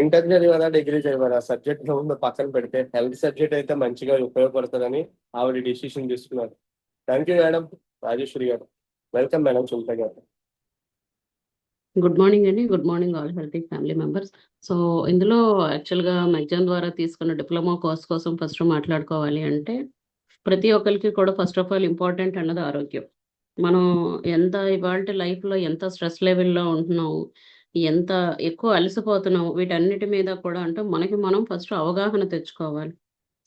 ఇంటర్ చదివారా డిగ్రీ చదివారా సబ్జెక్ట్ ఉన్న పక్కన పెడితే హెల్త్ సబ్జెక్ట్ అయితే మంచిగా ఉపయోగపడుతుందని ఆవిడ డిసిషన్ తీసుకున్నారు. థ్యాంక్ యూ మేడం రాజేశ్వరి గారు. వెల్కమ్ మేడం సునీత గారు. గుడ్ మార్నింగ్ అండి. Good morning all healthy family members. So ఇందులో యాక్చువల్గా మెగ్జామ్ ద్వారా తీసుకున్న డిప్లొమా కోర్స్ కోసం ఫస్ట్ మాట్లాడుకోవాలి అంటే ప్రతి ఒక్కరికి కూడా ఫస్ట్ ఆఫ్ ఆల్ ఇంపార్టెంట్ అన్నది ఆరోగ్యం. మనం ఎంత ఇవాళ లైఫ్లో ఎంత స్ట్రెస్ లెవెల్లో ఉంటున్నాము, ఎంత ఎక్కువ అలసిపోతున్నాము, వీటన్నిటి మీద కూడా అంటే మనకి మనం ఫస్ట్ అవగాహన తెచ్చుకోవాలి.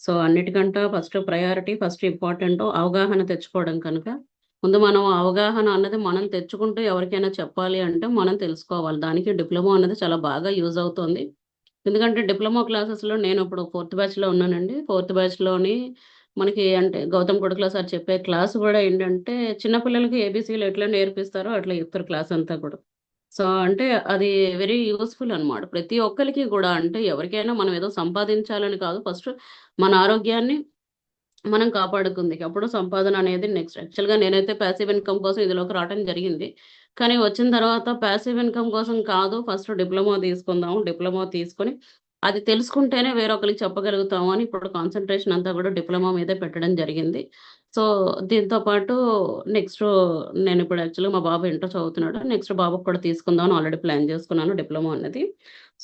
సో అన్నిటికంటే ఫస్ట్ ప్రయారిటీ ఫస్ట్ ఇంపార్టెంట్ అవగాహన తెచ్చుకోవడం కనుక ముందు మనం అవగాహన అన్నది మనం తెచ్చుకుంటూ ఎవరికైనా చెప్పాలి అంటే మనం తెలుసుకోవాలి. దానికి డిప్లొమా అన్నది చాలా బాగా యూజ్ అవుతుంది. ఎందుకంటే డిప్లొమా క్లాసెస్లో నేను ఇప్పుడు 4th బ్యాచ్లో ఉన్నానండి. 4th బ్యాచ్లోని మనకి అంటే గౌతమ్ కొడుకుల సార్ చెప్పే క్లాస్ కూడా ఏంటంటే చిన్నపిల్లలకి ఏబీసీలు ఎట్లా నేర్పిస్తారో అట్లా చెప్తారు క్లాస్ అంతా కూడా. సో అంటే అది వెరీ యూస్ఫుల్ అనమాట ప్రతి ఒక్కరికి కూడా. అంటే ఎవరికైనా మనం ఏదో సంపాదించాలని కాదు, ఫస్ట్ మన ఆరోగ్యాన్ని మనం కాపాడుకుంది అప్పుడు సంపాదన అనేది నెక్స్ట్. యాక్చువల్గా నేనైతే ప్యాసివ్ ఇన్కమ్ కోసం ఇందులోకి రావడం జరిగింది, కానీ వచ్చిన తర్వాత ప్యాసివ్ ఇన్కమ్ కోసం కాదు, ఫస్ట్ డిప్లొమా తీసుకుందాము. డిప్లొమా తీసుకొని అది తెలుసుకుంటేనే వేరొకరికి చెప్పగలుగుతాము అని ఇప్పుడు కాన్సన్ట్రేషన్ అంతా కూడా డిప్లొమా మీదే పెట్టడం జరిగింది. సో దీంతో పాటు నెక్స్ట్ నేను ఇప్పుడు యాక్చువల్గా మా బాబు ఇంటర్ చదువుతున్నాడు, నెక్స్ట్ బాబుకి కూడా తీసుకుందామని ఆల్రెడీ ప్లాన్ చేసుకున్నాను డిప్లొమా అనేది.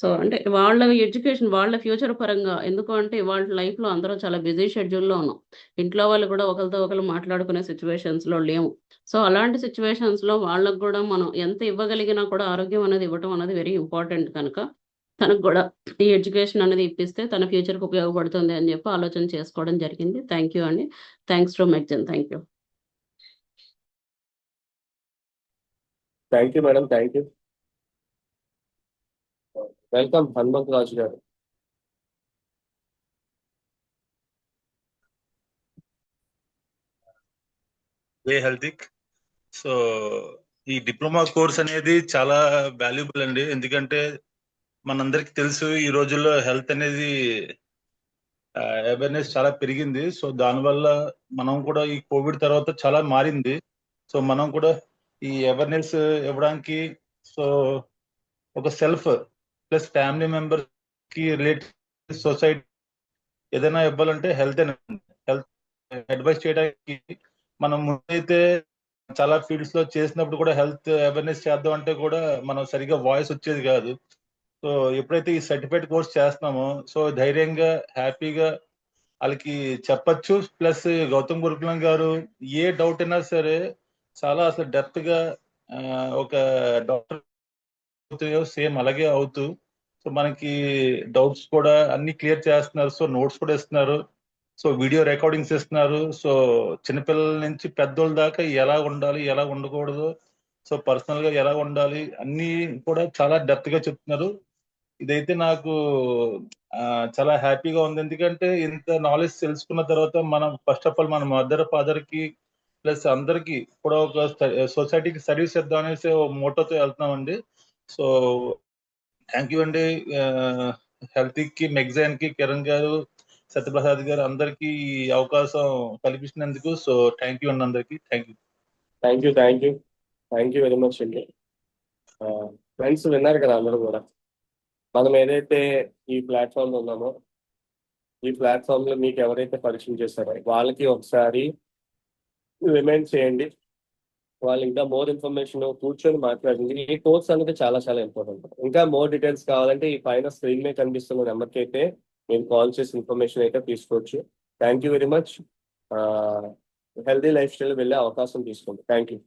సో అంటే వాళ్ళ ఎడ్యుకేషన్ వాళ్ళ ఫ్యూచర్ పరంగా, ఎందుకు అంటే వాళ్ళ లైఫ్లో అందరూ చాలా బిజీ షెడ్యూల్లో ఉన్నాం, ఇంట్లో వాళ్ళు కూడా ఒకరితో ఒకరు మాట్లాడుకునే సిచ్యువేషన్స్లో లేము. సో అలాంటి సిచ్యువేషన్స్లో వాళ్ళకు కూడా మనం ఎంత ఇవ్వగలిగినా కూడా ఆరోగ్యం అనేది ఇవ్వటం అనేది వెరీ ఇంపార్టెంట్ కనుక తనకు కూడా ఈ ఎడ్యుకేషన్ అనేది ఇప్పిస్తే తన ఫ్యూచర్కి ఉపయోగపడుతుంది అని చెప్పి ఆలోచన చేసుకోవడం జరిగింది. థ్యాంక్ యూ అండి. Thanks to Megzan. Thank you. Thank you madam, thank you. Welcome Hanumanth Raju గారు. హెల్తిక్. సో ఈ డిప్లొమా కోర్స్ అనేది చాలా వాల్యుబుల్ అండి. ఎందుకంటే మనందరికి తెలుసు ఈ రోజుల్లో హెల్త్ అనేది అవేర్నెస్ చాలా పెరిగింది. సో దానివల్ల మనం కూడా ఈ కోవిడ్ తర్వాత చాలా మారింది. సో మనం కూడా ఈ అవేర్నెస్ ఇవ్వడానికి సో ఒక సెల్ఫ్ ప్లస్ ఫ్యామిలీ మెంబర్ కి రిలేటెడ్ సొసైటీ ఏదైనా ఇవ్వాలంటే హెల్త్ అడ్వైస్ చేయడానికి మనం ముందైతే చాలా ఫీల్డ్స్ లో చేసినప్పుడు కూడా హెల్త్ అవేర్నెస్ చేద్దాం అంటే కూడా మనం సరిగా వాయిస్ వచ్చేది కాదు. సో ఎప్పుడైతే ఈ సర్టిఫైడ్ కోర్స్ చేస్తున్నామో సో ధైర్యంగా హ్యాపీగా వాళ్ళకి చెప్పచ్చు. ప్లస్ గౌతమ్ గురుకులం గారు ఏ డౌట్ అయినా సరే చాలా అసలు డెప్త్ గా ఒక డాక్టర్ సేమ్ అలాగే అవుతూ సో మనకి డౌట్స్ కూడా అన్ని క్లియర్ చేస్తున్నారు. సో నోట్స్ కూడా ఇస్తున్నారు. సో వీడియో రికార్డింగ్స్ ఇస్తున్నారు. సో చిన్నపిల్లల నుంచి పెద్దోళ్ళ దాకా ఎలా ఉండాలి ఎలా ఉండకూడదు సో పర్సనల్ గా ఎలా ఉండాలి అన్ని కూడా చాలా డెప్త్ గా చెప్తున్నారు. ఇదైతే నాకు చాలా హ్యాపీగా ఉంది. ఎందుకంటే ఇంత నాలెడ్జ్ తెలుసుకున్న తర్వాత మనం ఫస్ట్ ఆఫ్ ఆల్ మన మదర్ ఫాదర్ కి ప్లస్ అందరికి కూడా ఒక సొసైటీకి సర్వీస్ ఇద్దాం అనేసి మోటోతో వెళ్తున్నామండి. సో థ్యాంక్ యూ అండి హెల్త్ మెగ్జాన్ కి కిరణ్ గారు సత్యప్రసాద్ గారు అందరికి ఈ అవకాశం కల్పించినందుకు. సో థ్యాంక్ యూ అండి అందరికి. Thank you. Thank you very much అండి. ఫ్రెండ్స్ విన్నారు కదా అందరూ కూడా. మనం ఏదైతే ఈ ప్లాట్ఫామ్ లో ఉన్నామో ఈ ప్లాట్ఫామ్ లో మీకు ఎవరైతే పరిచయం చేస్తారో వాళ్ళకి ఒకసారి రిమైండ్ చేయండి. వాళ్ళు ఇంకా మోర్ ఇన్ఫర్మేషన్ కూర్చొని మాట్లాడింది. ఈ కోర్స్ అనేది చాలా చాలా ఇంపార్టెంట్. ఇంకా మోర్ డీటెయిల్స్ కావాలంటే ఈ పైన స్క్రీన్ మీద కనిపిస్తున్న నెంబర్కి అయితే మీరు కాల్ చేసి ఇన్ఫర్మేషన్ అయితే తీసుకోవచ్చు. Thank you very much. Healthy life style వెళ్ళే అవకాశం తీసుకోండి. Thank you.